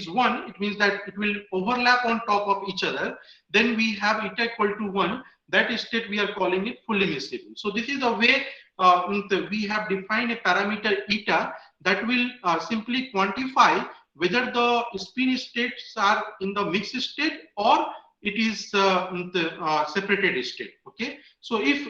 1, it means that it will overlap on top of each other. Then we have eta equal to 1. That state we are calling it fully miscible. So this is the way we have defined a parameter eta that will simply quantify whether the spin states are in the mixed state or it is the separated state. Okay, so if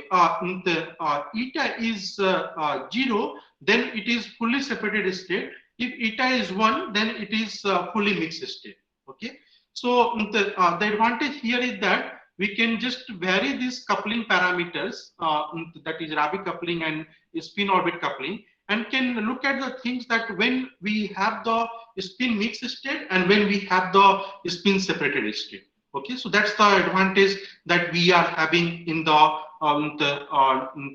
eta is 0, then it is fully separated state. If eta is 1, then it is fully mixed state. Okay, so the advantage here is that we can just vary these coupling parameters, that is Rabi coupling and spin orbit coupling, and can look at the things that when we have the spin mixed state and when we have the spin separated state. Okay, so that's the advantage that we are having in the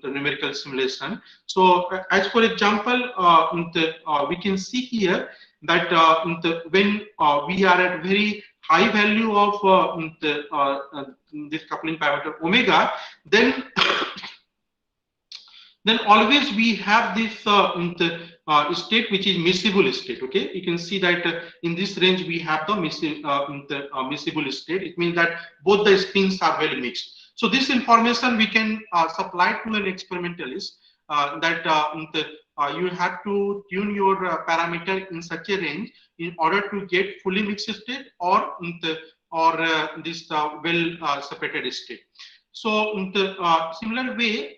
numerical simulation. So as for example, we can see here that when we are at very high value of this coupling parameter omega, then then always we have this state which is miscible state. Okay, you can see that in this range we have the miscible state. It means that both the spins are well mixed. So this information we can supply to an experimentalist that you have to tune your parameter in such a range in order to get fully mixed state or this well separated state. So in the similar way,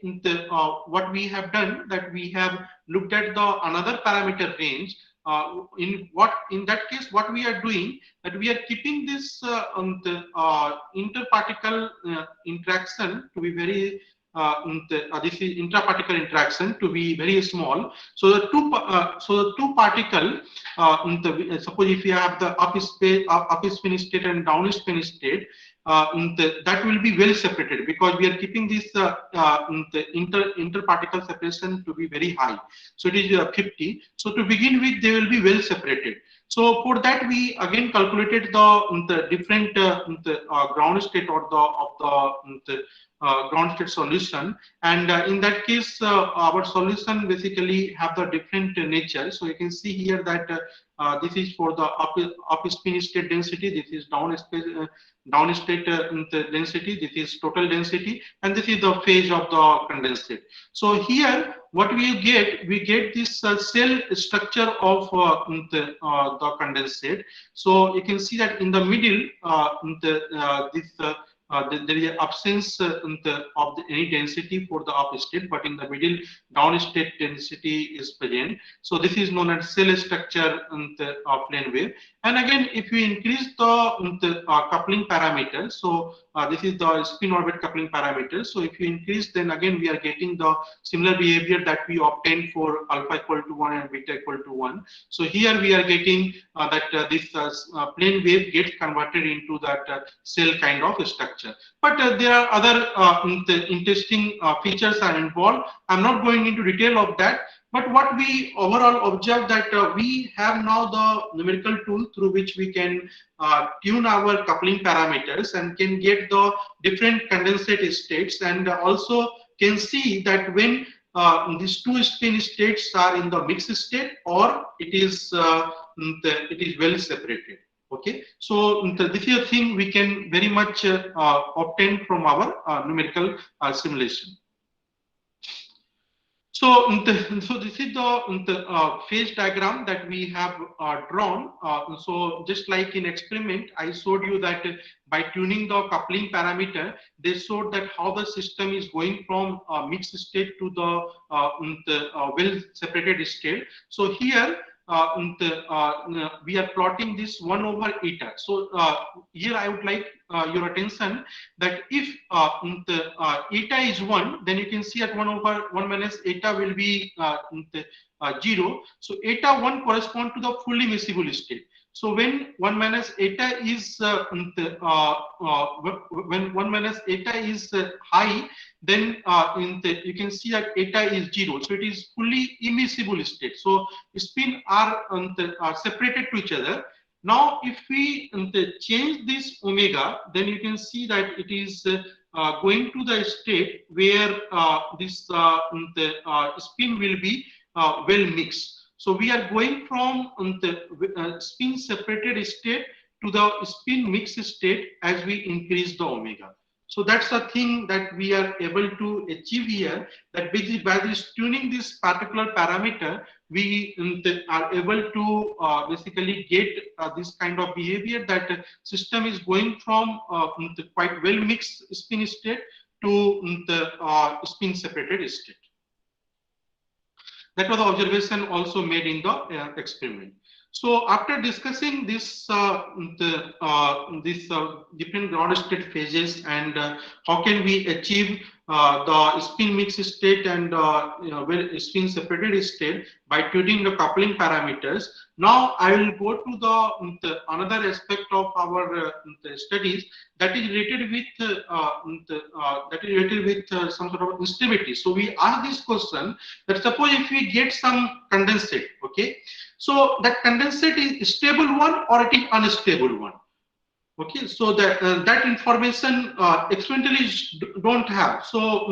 what we have done, that we have looked at the another parameter range. In that case, what we are doing, that we are keeping this interparticle interaction to be very this is intraparticle interaction to be very small. So the two particle suppose if you have the up spin state and down spin state, that will be well separated, because we are keeping this interparticle separation to be very high. So it is 50. So to begin with, they will be well separated. So for that, we again calculated the different ground state or the ground state solution, and in that case our solution basically have the different nature. So you can see here that this is for the up spin state density, this is down state density, this is total density, and this is the phase of the condensate. So here what we get this cell structure of the condensate. So you can see that in the middle there is an absence of any density for the up state, but in the middle down state density is present. So this is known as cell structure in the plane wave. And again, if we increase the coupling parameter, so this is the spin orbit coupling parameter. So if you increase, then again we are getting the similar behavior that we obtained for alpha equal to 1 and beta equal to 1. So here we are getting that this plane wave gets converted into that cell kind of structure. But there are other interesting features are involved. I'm not going into detail of that. But what we overall observe that we have now the numerical tool through which we can tune our coupling parameters and can get the different condensate states, and also can see that when these two spin states are in the mixed state or it is well separated. Okay, so this is a thing we can very much obtain from our numerical simulation. So this is the phase diagram that we have drawn. So just like in experiment, I showed you that by tuning the coupling parameter, they showed that how the system is going from mixed state to the well separated state. So here we are plotting this 1 over eta. So here I would like your attention that if eta is 1, then you can see at 1 over 1 minus eta will be 0. So eta 1 corresponds to the fully miscible state. So when 1 minus eta is when 1 minus eta is high, then you can see that eta is 0. So it is fully immiscible state. So spin are separated to each other. Now, if we change this omega, then you can see that it is going to the state where this spin will be well mixed. So we are going from the spin separated state to the spin mixed state as we increase the omega. So that's the thing that we are able to achieve here, that by this tuning this particular parameter, we are able to basically get this kind of behavior, that system is going from the quite well mixed spin state to the spin separated state. That was the observation also made in the experiment. So after discussing this, different ground state phases and how can we achieve the spin mixed state and well spin separated state by tuning the coupling parameters, now I will go to the another aspect of our studies that is related with some sort of instability. So we ask this question that suppose if we get some condensate, okay, so that condensate is stable one or it is unstable one. Okay, so that information experimentally don't have. So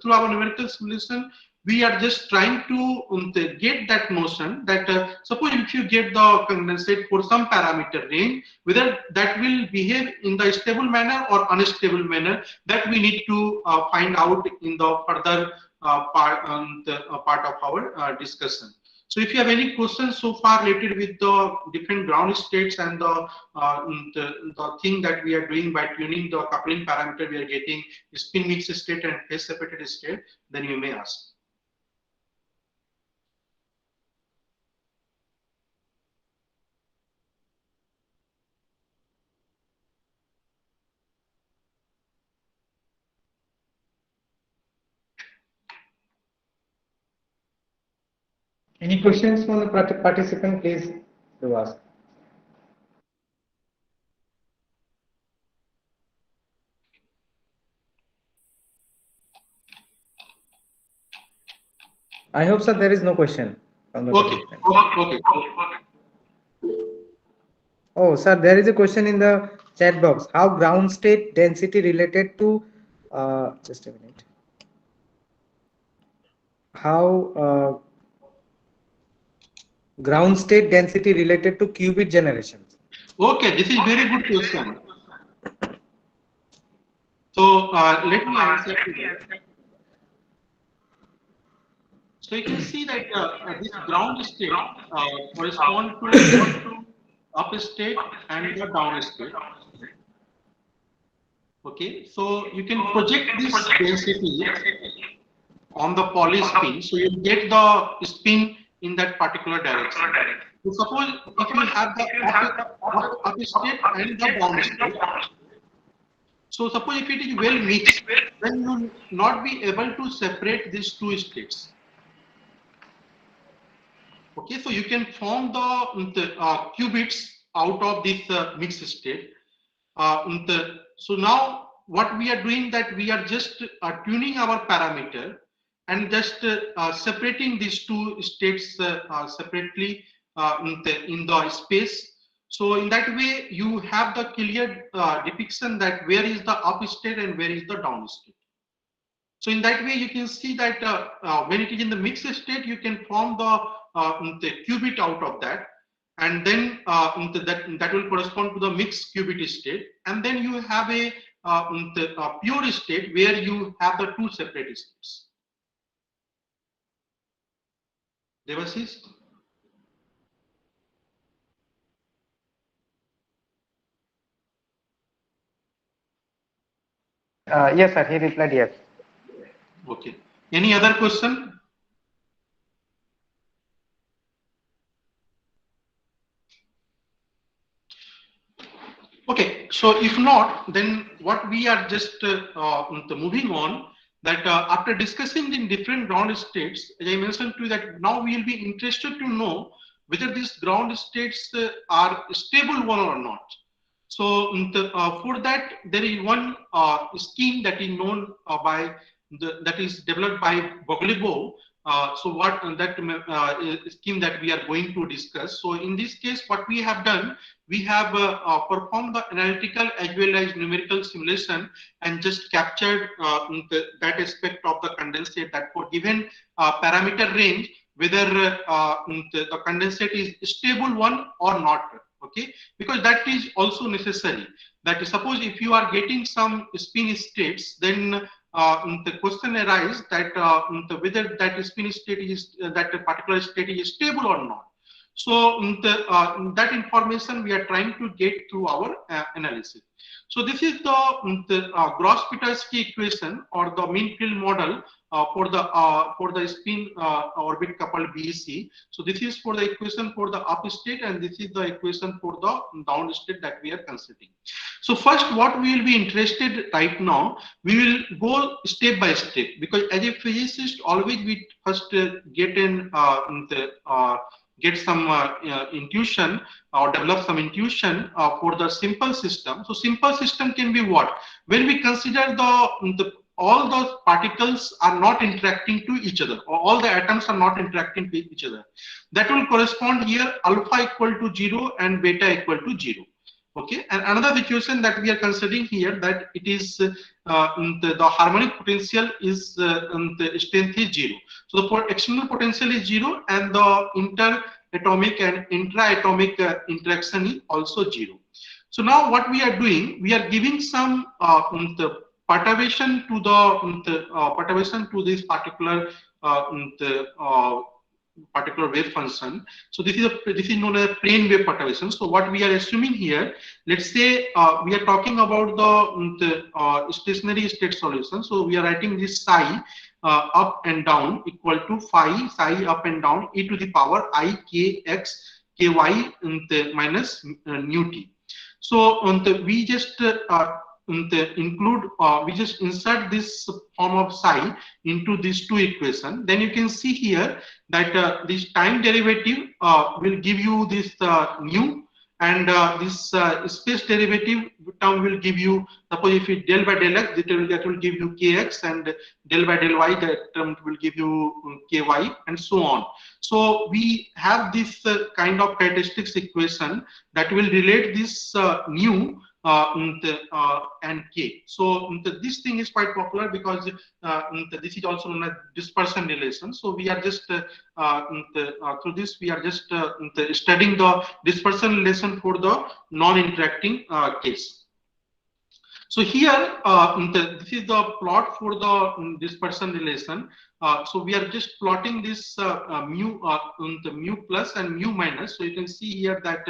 through our numerical simulation, we are just trying to get that notion that suppose if you get the condensate for some parameter range, whether that will behave in the stable manner or unstable manner, that we need to find out in the further part of our discussion. So if you have any questions so far related with the different ground states and the thing that we are doing by tuning the coupling parameter, we are getting spin mix state and phase separated state, then you may ask. Any questions from the participant, please do ask. I hope, sir, there is no question from the participant. Okay. Oh, sir, there is a question in the chat box. How ground state density related to, just a minute. How ground state density related to qubit generation? Okay, this is very good question. So let me answer to that. So you can see that this ground state corresponds to up state and the down state. Okay, so you can project this density on the poly spin, so you get the spin in that particular direction. So suppose if you have the up state and the down state, so suppose if it is well mixed, then you will not be able to separate these two states. Okay, so you can form the qubits out of this mixed state. So now what we are doing, that we are just tuning our parameter and just separating these two states separately in the space. So in that way, you have the clear depiction that where is the up state and where is the down state. So in that way, you can see that when it is in the mixed state, you can form the qubit out of that, and then that will correspond to the mixed qubit state, and then you have a pure state where you have the two separate states. Devasis? Yes, sir. He replied yes. Okay. Any other question? Okay, so if not, then what we are just moving on, that after discussing in different ground states, as I mentioned to you, that now we will be interested to know whether these ground states are stable one or not. So for that, there is one scheme that is known that is developed by Boglebo. So what that scheme that we are going to discuss. So in this case, what we have done, we have performed the analytical as well as numerical simulation and just captured that aspect of the condensate, that for given parameter range, whether the condensate is stable one or not. Okay, because that is also necessary. That is, suppose if you are getting some spin states, then the question arises that whether that spin state is that particular state is stable or not. So that information we are trying to get through our analysis. So this is the Gross-Petersky equation or the mean field model for the spin orbit coupled BEC. So this is for the equation for the up state, and this is the equation for the down state that we are considering. So first, what we will be interested right now, we will go step by step, because as a physicist, always we first get some intuition or develop some intuition for the simple system. So simple system can be what? When we consider all the particles are not interacting to each other, or all the atoms are not interacting with each other. That will correspond here alpha equal to 0 and beta equal to 0. Okay, and another situation that we are considering here, that it is the harmonic potential is the strength is 0. So the external potential is 0 and the interatomic and intraatomic interaction is also 0. So now what we are doing, we are giving some the perturbation to the perturbation to this particular particular wave function. So this is known as plane wave perturbation. So what we are assuming here, let's say we are talking about the stationary state solution. So we are writing this psi up and down equal to phi psi up and down e to the power I k x ky minus nu t. So we just we just insert this form of psi into these two equations. Then you can see here that this time derivative will give you this nu, and this space derivative term will give you, suppose if it del by del x, that will give you kx, and del by del y, that term will give you ky, and so on. So we have this kind of characteristics equation that will relate this nu and k. So this thing is quite popular because this is also known as dispersion relation. So we are just through this we are just studying the dispersion relation for the non-interacting case. So here this is the plot for the dispersion relation. So we are just plotting this mu mu plus and mu minus. So you can see here that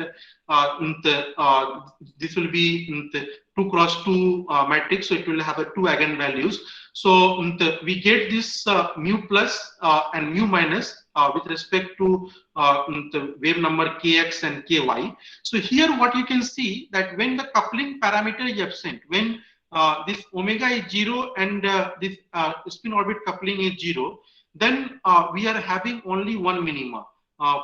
this will be 2 cross 2 matrix. So it will have 2 eigenvalues. So we get this mu plus and mu minus with respect to the wave number kx and ky. So here what you can see, that when the coupling parameter is absent, when this omega is 0 and this spin orbit coupling is 0, then we are having only one minima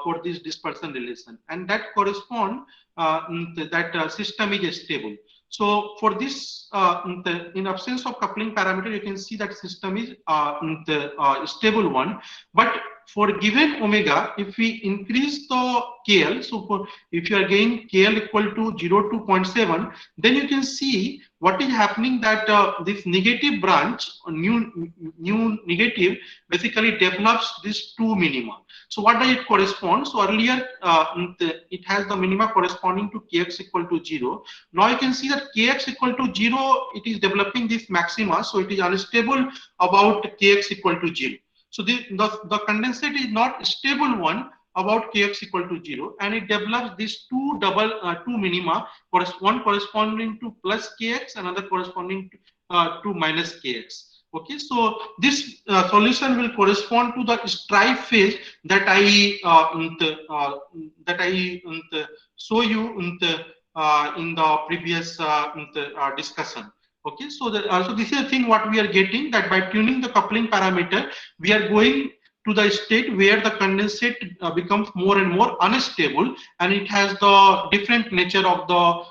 for this dispersion relation, and that correspond that system is stable. So for this, in absence of coupling parameter, you can see that system is the stable one. But for given omega, if we increase the KL, so if you are getting KL equal to 0 to 0.7, then you can see what is happening, that this negative branch, new negative, basically develops these 2 minima. So what does it correspond? So earlier it has the minima corresponding to kx equal to 0. Now you can see that kx equal to 0, it is developing this maxima, so it is unstable about kx equal to 0. So the condensate is not stable one about kx equal to 0, and it develops these two minima, one corresponding to plus kx, another corresponding to minus kx. Okay, so this solution will correspond to the stripe phase that I show you in the previous discussion. Okay, so also this is the thing what we are getting, that by tuning the coupling parameter, we are going to the state where the condensate becomes more and more unstable, and it has the different nature of the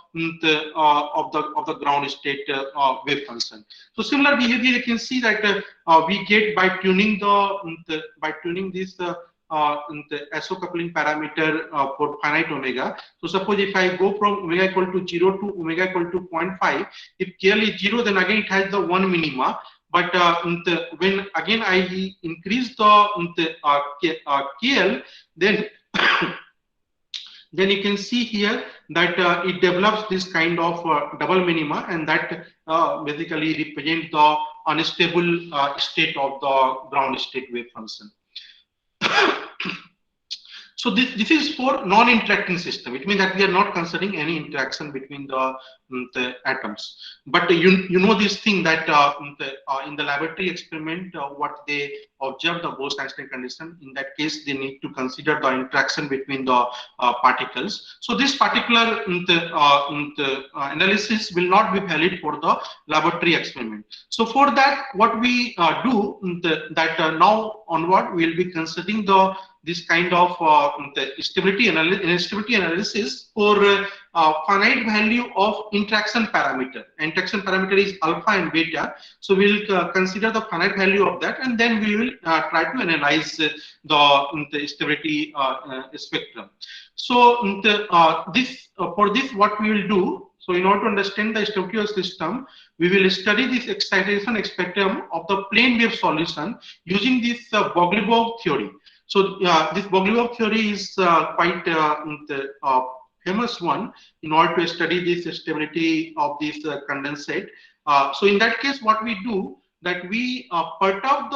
ground state wave function. So similar behavior you can see that we get by tuning this the SO coupling parameter for finite omega. So suppose if I go from omega equal to 0 to omega equal to 0.5, if KL is 0, then again it has the 1 minima. But when again I increase the KL, then then you can see here that it develops this kind of double minima, and that basically represents the unstable state of the ground state wave function. So this is for non-interacting system. It means that we are not considering any interaction between the atoms. But you know this thing that in the laboratory experiment, what they observe the Bose Einstein condition. In that case, they need to consider the interaction between the particles. So this particular analysis will not be valid for the laboratory experiment. So for that, what we do that now onward, we will be considering this kind of the stability analysis for finite value of interaction parameter. Interaction parameter is alpha and beta. So we'll consider the finite value of that, and then we will try to analyze the stability spectrum. So for this, what we will do. So in order to understand the stability of system, we will study this excitation spectrum of the plane wave solution using this Bogleubov theory. So this Bogleubov theory is quite famous one in order to study this stability of this condensate. So in that case, what we do, that we perturb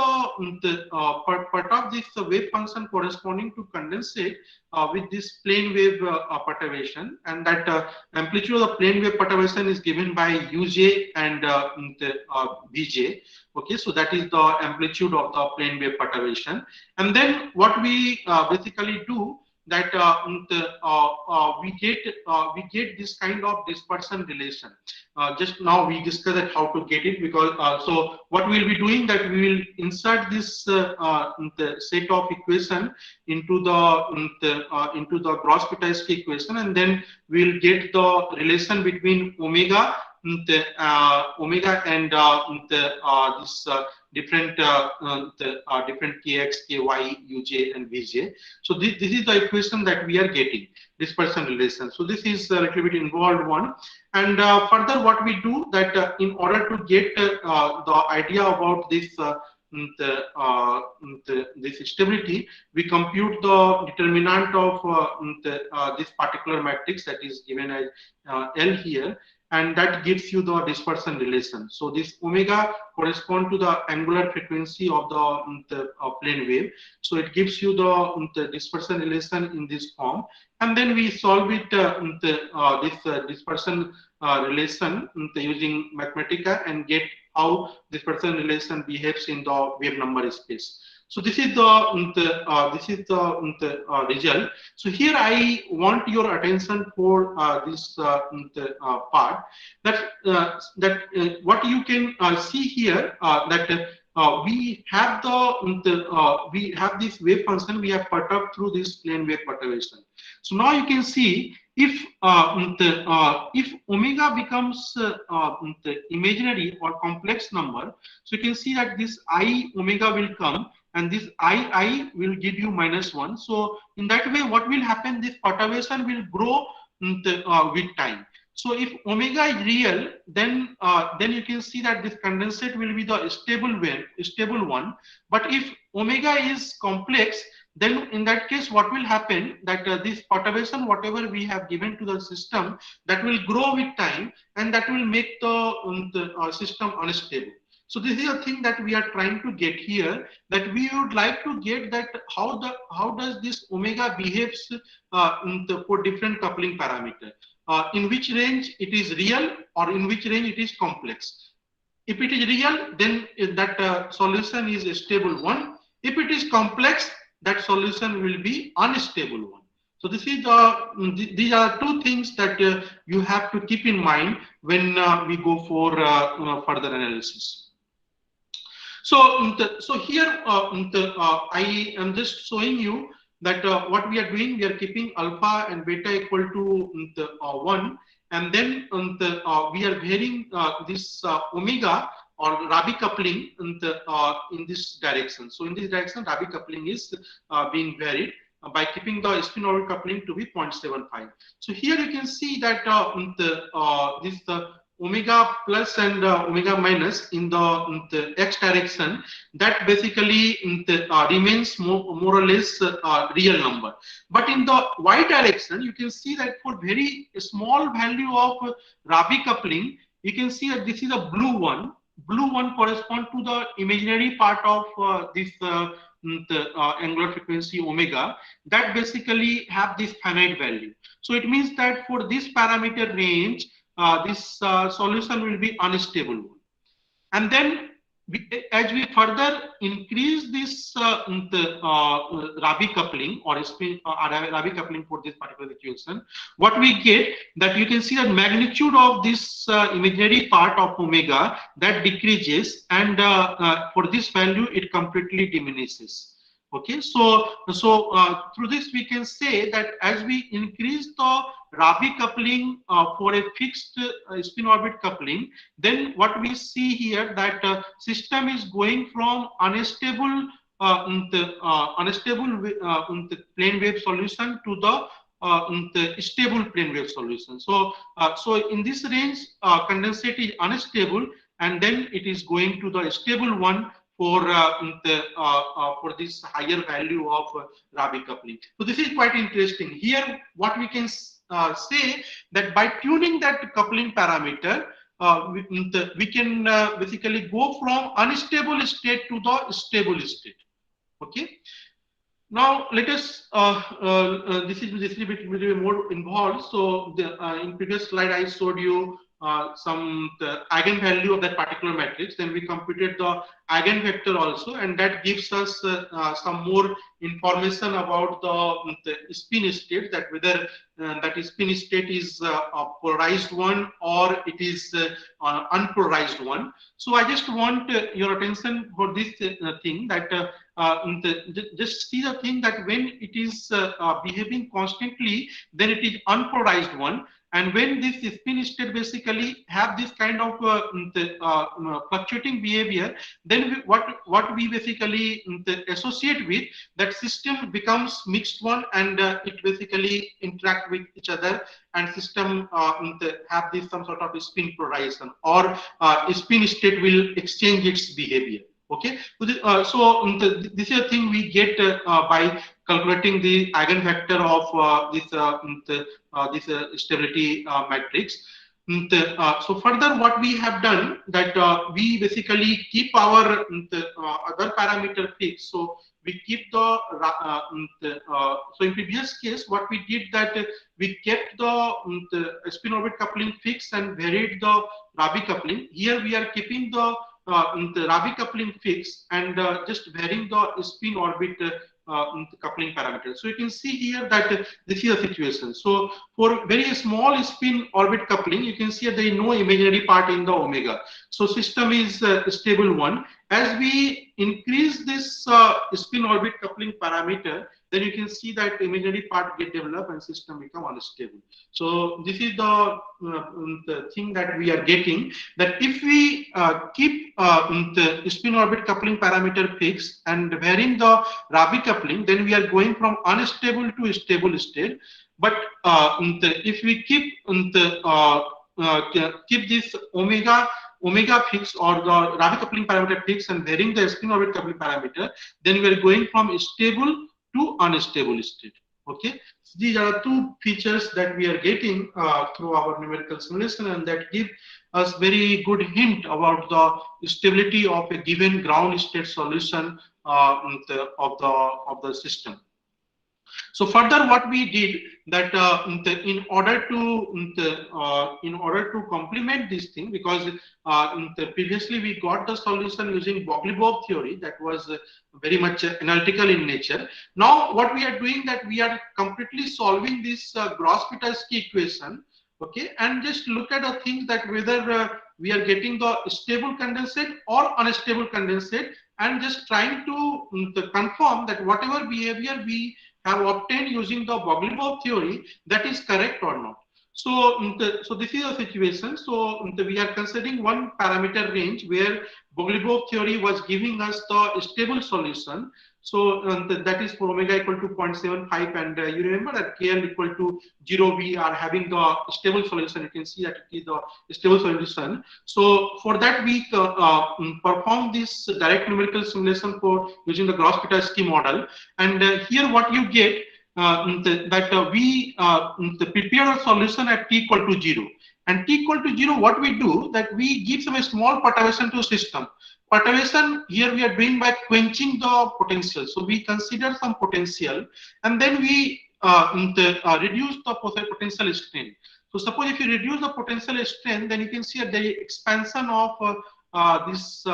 this wave function corresponding to condensate with this plane wave perturbation, and that amplitude of the plane wave perturbation is given by uj and vj. Okay, so that is the amplitude of the plane wave perturbation. And then what we basically do, that we get this kind of dispersion relation. Just now we discussed how to get it, because so what we will be doing, that we will insert this the set of equation into the gross Minkowski equation, and then we will get the relation between omega and this different kx, ky, uj, and vj. So this is the equation that we are getting, dispersion relation. So this is a little bit involved one. And further, what we do, that in order to get the idea about this this stability, we compute the determinant of this particular matrix that is given as L here, and that gives you the dispersion relation. So this omega correspond to the angular frequency of the plane wave. So it gives you the dispersion relation in this form, and then we solve it this dispersion relation using Mathematica, and get how dispersion relation behaves in the wave number space. So this is the result. So here I want your attention for this part, that what you can see here, that we have we have this wave function we have perturbed through this plane wave perturbation. So now you can see, if omega becomes the imaginary or complex number, so you can see that this I omega will come, and this I will give you -1. So in that way, what will happen, this perturbation will grow with time. So if omega is real, then you can see that this condensate will be the stable one. But if omega is complex, then in that case, what will happen, that this perturbation, whatever we have given to the system, that will grow with time, and that will make the system unstable. So this is a thing that we are trying to get here, that we would like to get that how does this omega behaves for different coupling parameter, in which range it is real, or in which range it is complex. If it is real, then that solution is a stable one. If it is complex, that solution will be unstable one. So this is these are two things that you have to keep in mind when we go for further analysis. So, so here I am just showing you that what we are doing, we are keeping alpha and beta equal to 1, and then we are varying this omega or Rabi coupling in this direction. So in this direction, Rabi coupling is being varied by keeping the SpinOrbit coupling to be 0.75. So here you can see that this omega plus and omega minus in the x direction, that basically remains more or less real number. But in the y direction, you can see that for very small value of Rabi coupling, you can see that this is a blue one. Blue one correspond to the imaginary part of this angular frequency omega, that basically have this finite value. So it means that for this parameter range, this solution will be unstable. And then as we further increase this Rabi coupling or Rabi coupling for this particular equation, what we get, that you can see that magnitude of this imaginary part of omega, that decreases, and for this value it completely diminishes. Okay, through this we can say that as we increase the Rabi coupling for a fixed spin orbit coupling, then what we see here that system is going from unstable plane wave solution to the stable plane wave solution. So in this range, condensate is unstable, and then it is going to the stable one for this higher value of Rabi coupling. So this is quite interesting. Here, what we can say that by tuning that coupling parameter, we can basically go from unstable state to the stable state. Okay. Now let us. This is a bit more involved. So in previous slide I showed you the eigenvalue of that particular matrix. Then we computed the eigenvector also, and that gives us some more information about the spin state, that whether that spin state is a polarized one or it is unpolarized one. So I just want your attention for this thing, that just see the thing that when it is behaving constantly, then it is unpolarized one. And when this spin state basically have this kind of fluctuating behavior, then what we basically associate with that system becomes mixed one, and it basically interact with each other, and system have this some sort of spin polarization, or spin state will exchange its behavior. Okay, this is a thing we get by calculating the eigenvector of this stability matrix. So further, what we have done that we basically keep our other parameter fixed. So we keep the so in previous case, what we did that we kept the spin orbit coupling fixed and varied the Rabi coupling. Here we are keeping the Rabi coupling fixed and just varying the spin orbit coupling parameter. So you can see here that this is a situation. So for very small spin orbit coupling, you can see that there is no imaginary part in the omega. So system is stable one. As we increase this spin orbit coupling parameter, then you can see that imaginary part get developed and system become unstable. So this is the thing that we are getting, that if we keep the spin orbit coupling parameter fixed and varying the Rabi coupling, then we are going from unstable to stable state. But if we keep keep this omega fixed or the Rabi coupling parameter fixed and varying the spin orbit coupling parameter, then we are going from stable to unstable state. Okay, so these are two features that we are getting through our numerical simulation, and that give us very good hint about the stability of a given ground state solution of the system. So further, what we did that in order to complement this thing, because previously we got the solution using Bogly-Bob theory that was very much analytical in nature. Now what we are doing that we are completely solving this Gross-Pitarski equation, okay, and just look at the things that whether we are getting the stable condensate or unstable condensate, and just trying to confirm that whatever behavior we have obtained using the Bogly-Bob theory, that is correct or not. So, so this is a situation. So we are considering one parameter range where Bogly-Bob theory was giving us the stable solution. So that is for omega equal to 0.75, and you remember that KL equal to 0, we are having the stable solution. You can see that it is the stable solution. So for that we perform this direct numerical simulation for using the Gross-Pitarski model, and here what you get we prepare a solution at t equal to 0, and t equal to 0, what we do that we give some small perturbation to system. Perturbation here we are doing by quenching the potential. So we consider some potential, and then we reduce the potential strain. So suppose if you reduce the potential strain, then you can see the expansion of this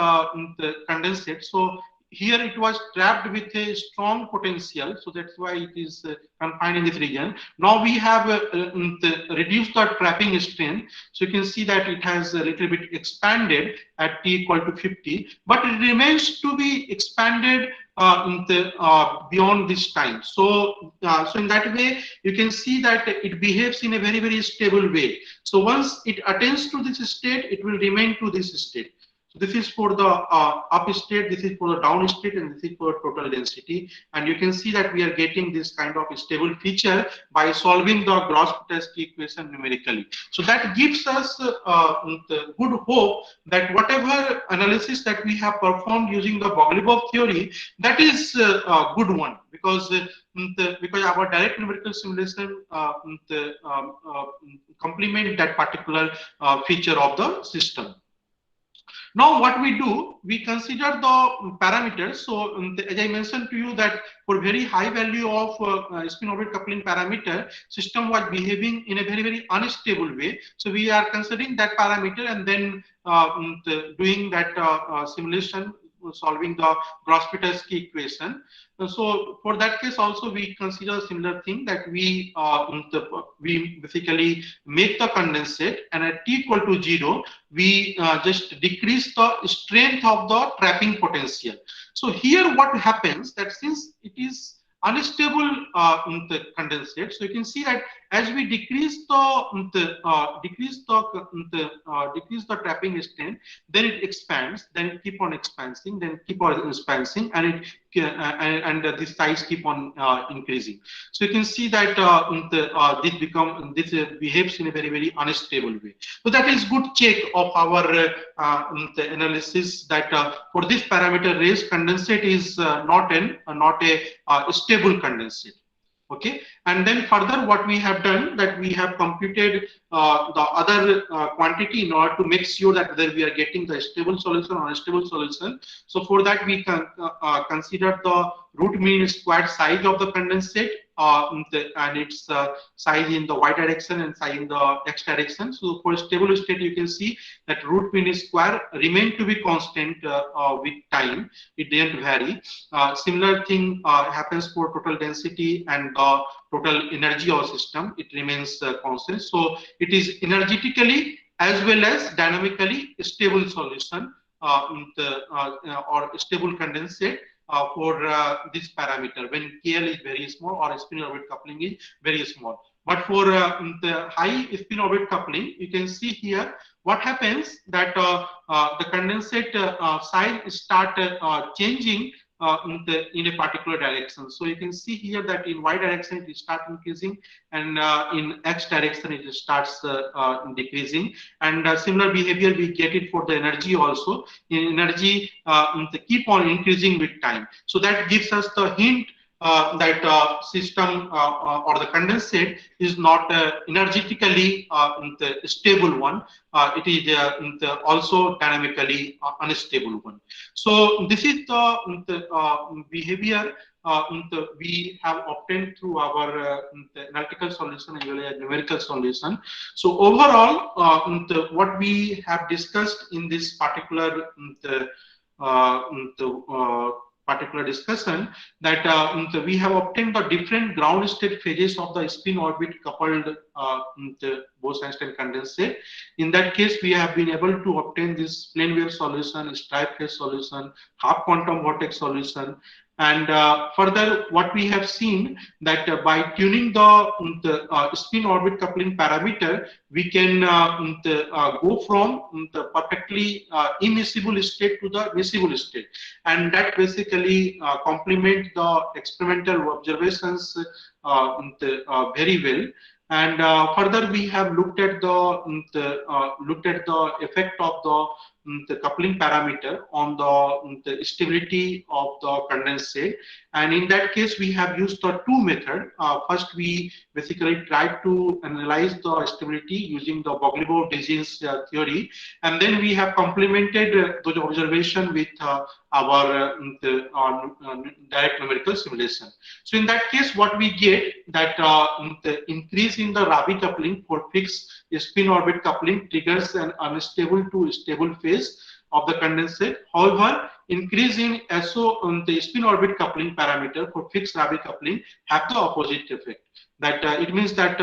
condensate. So here it was trapped with a strong potential, so that's why it is confined in this region. Now we have reduced the trapping strength, so you can see that it has a little bit expanded at t equal to 50, but it remains to be expanded beyond this time. So, so in that way, you can see that it behaves in a very, very stable way. So once it attains to this state, it will remain to this state. So this is for the up state, this is for the down state, and this is for total density. And you can see that we are getting this kind of stable feature by solving the Gross-Pitarski equation numerically. So that gives us the good hope that whatever analysis that we have performed using the Bogoliubov theory, that is a good one, because our direct numerical simulation complement that particular feature of the system. Now what we do, we consider the parameters. So as I mentioned to you that for very high value of spin-orbit coupling parameter, system was behaving in a very, very unstable way. So we are considering that parameter and then doing that simulation, solving the Gross-Pitarski equation. So for that case also we consider a similar thing, that we basically make the condensate, and at t equal to 0 we just decrease the strength of the trapping potential. So here what happens, that since it is unstable the condensate, so you can see that as we decrease the trapping strength, then it expands, then it keep on expanding, then keep on expanding, and it and the size keep on increasing. So you can see that this behaves in a very, very unstable way. So that is good check of our the analysis that for this parameter raised condensate is not a stable condensate. Okay, and then further what we have done, that we have computed the other quantity in order to make sure that whether we are getting the stable solution or unstable solution. So for that we can consider the root mean squared size of the condensate and its size in the y direction and size in the x direction. So for stable state, you can see that root mean square remain to be constant with time. It didn't vary. Similar thing happens for total density and total energy of system. It remains constant. So it is energetically as well as dynamically stable solution or stable condensate for this parameter when KL is very small or spin-orbit coupling is very small. But for the high spin-orbit coupling, you can see here what happens, that the condensate size start changing in a particular direction. So you can see here that in y direction it starts increasing, and in x direction it starts decreasing. And similar behavior we get it for the energy also. In energy, they keep on increasing with time. So that gives us the hint that system or the condensate is not energetically stable one. It is also dynamically unstable one. So this is the behavior we have obtained through our analytical solution as well as numerical solution. So overall, what we have discussed in this particular particular discussion, that we have obtained the different ground state phases of the spin orbit coupled Bose Einstein condensate. In that case, we have been able to obtain this plane wave solution, stripe phase solution, half quantum vortex solution. And further, what we have seen that by tuning the spin orbit coupling parameter, we can go from the perfectly immiscible state to the miscible state, and that basically complement the experimental observations very well. And further, we have looked at the effect of the coupling parameter on the stability of the condensate. And in that case, we have used the two methods. First, we basically tried to analyze the stability using the Bogoliubov-Desjens theory, and then we have complemented those observations with our direct numerical simulation. So in that case, what we get that the increase in the Rabi coupling for fixed spin orbit coupling triggers an unstable to stable phase of the condensate. However, increase in SO on the spin orbit coupling parameter for fixed Rabi coupling have the opposite effect. That it means that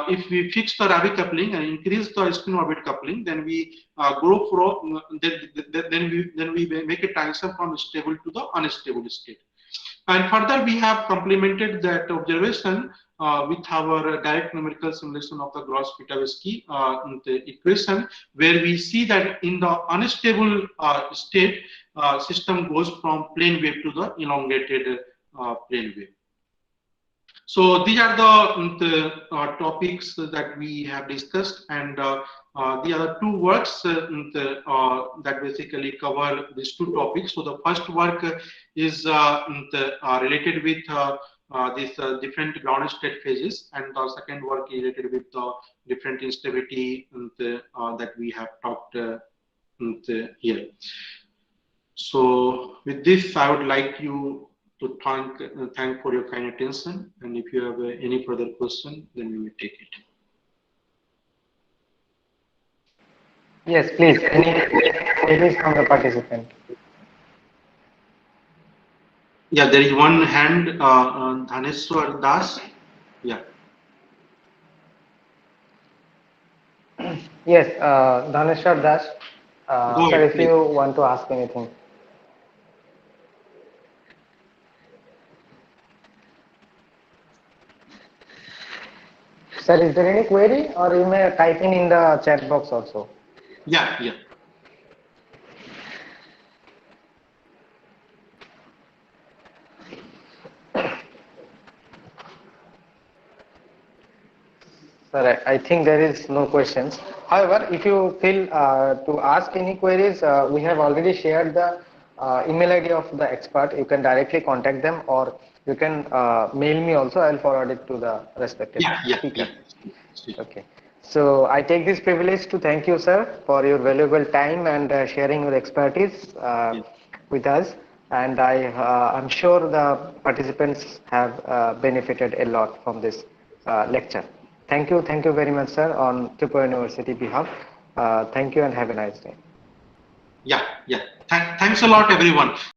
if we fix the Rabi coupling and increase the spin orbit coupling, then we go from then we make a transition from stable to the unstable state. And further, we have complemented that observation with our direct numerical simulation of the gross Pitavsky equation, where we see that in the unstable state, system goes from plane wave to the elongated plane wave. So these are the topics that we have discussed, and the other two works that basically cover these two topics. So the first work is related with these different ground state phases, and the second work is related with the different instability that we have talked here. So with this, I would like you to thank for your kind attention, and if you have any further question, then we will take it. Yes, please. Any queries from the participant? Yeah, there is one hand, Dhaneshwar Das. Yeah. Yes, Dhaneshwar Das. Go Sir, ahead, if you want to ask anything. Sir, is there any query, or you may type in the chat box also? Yeah, yeah. Sir, I think there is no questions. However, if you feel to ask any queries, we have already shared the email ID of the expert. You can directly contact them, or you can mail me also. I'll forward it to the respective speaker. Yeah. Okay. So I take this privilege to thank you, sir, for your valuable time and sharing your expertise with us. And I'm sure the participants have benefited a lot from this lecture. Thank you very much, sir, on Tripura University behalf. Thank you and have a nice day. Yeah. Thanks a lot, everyone.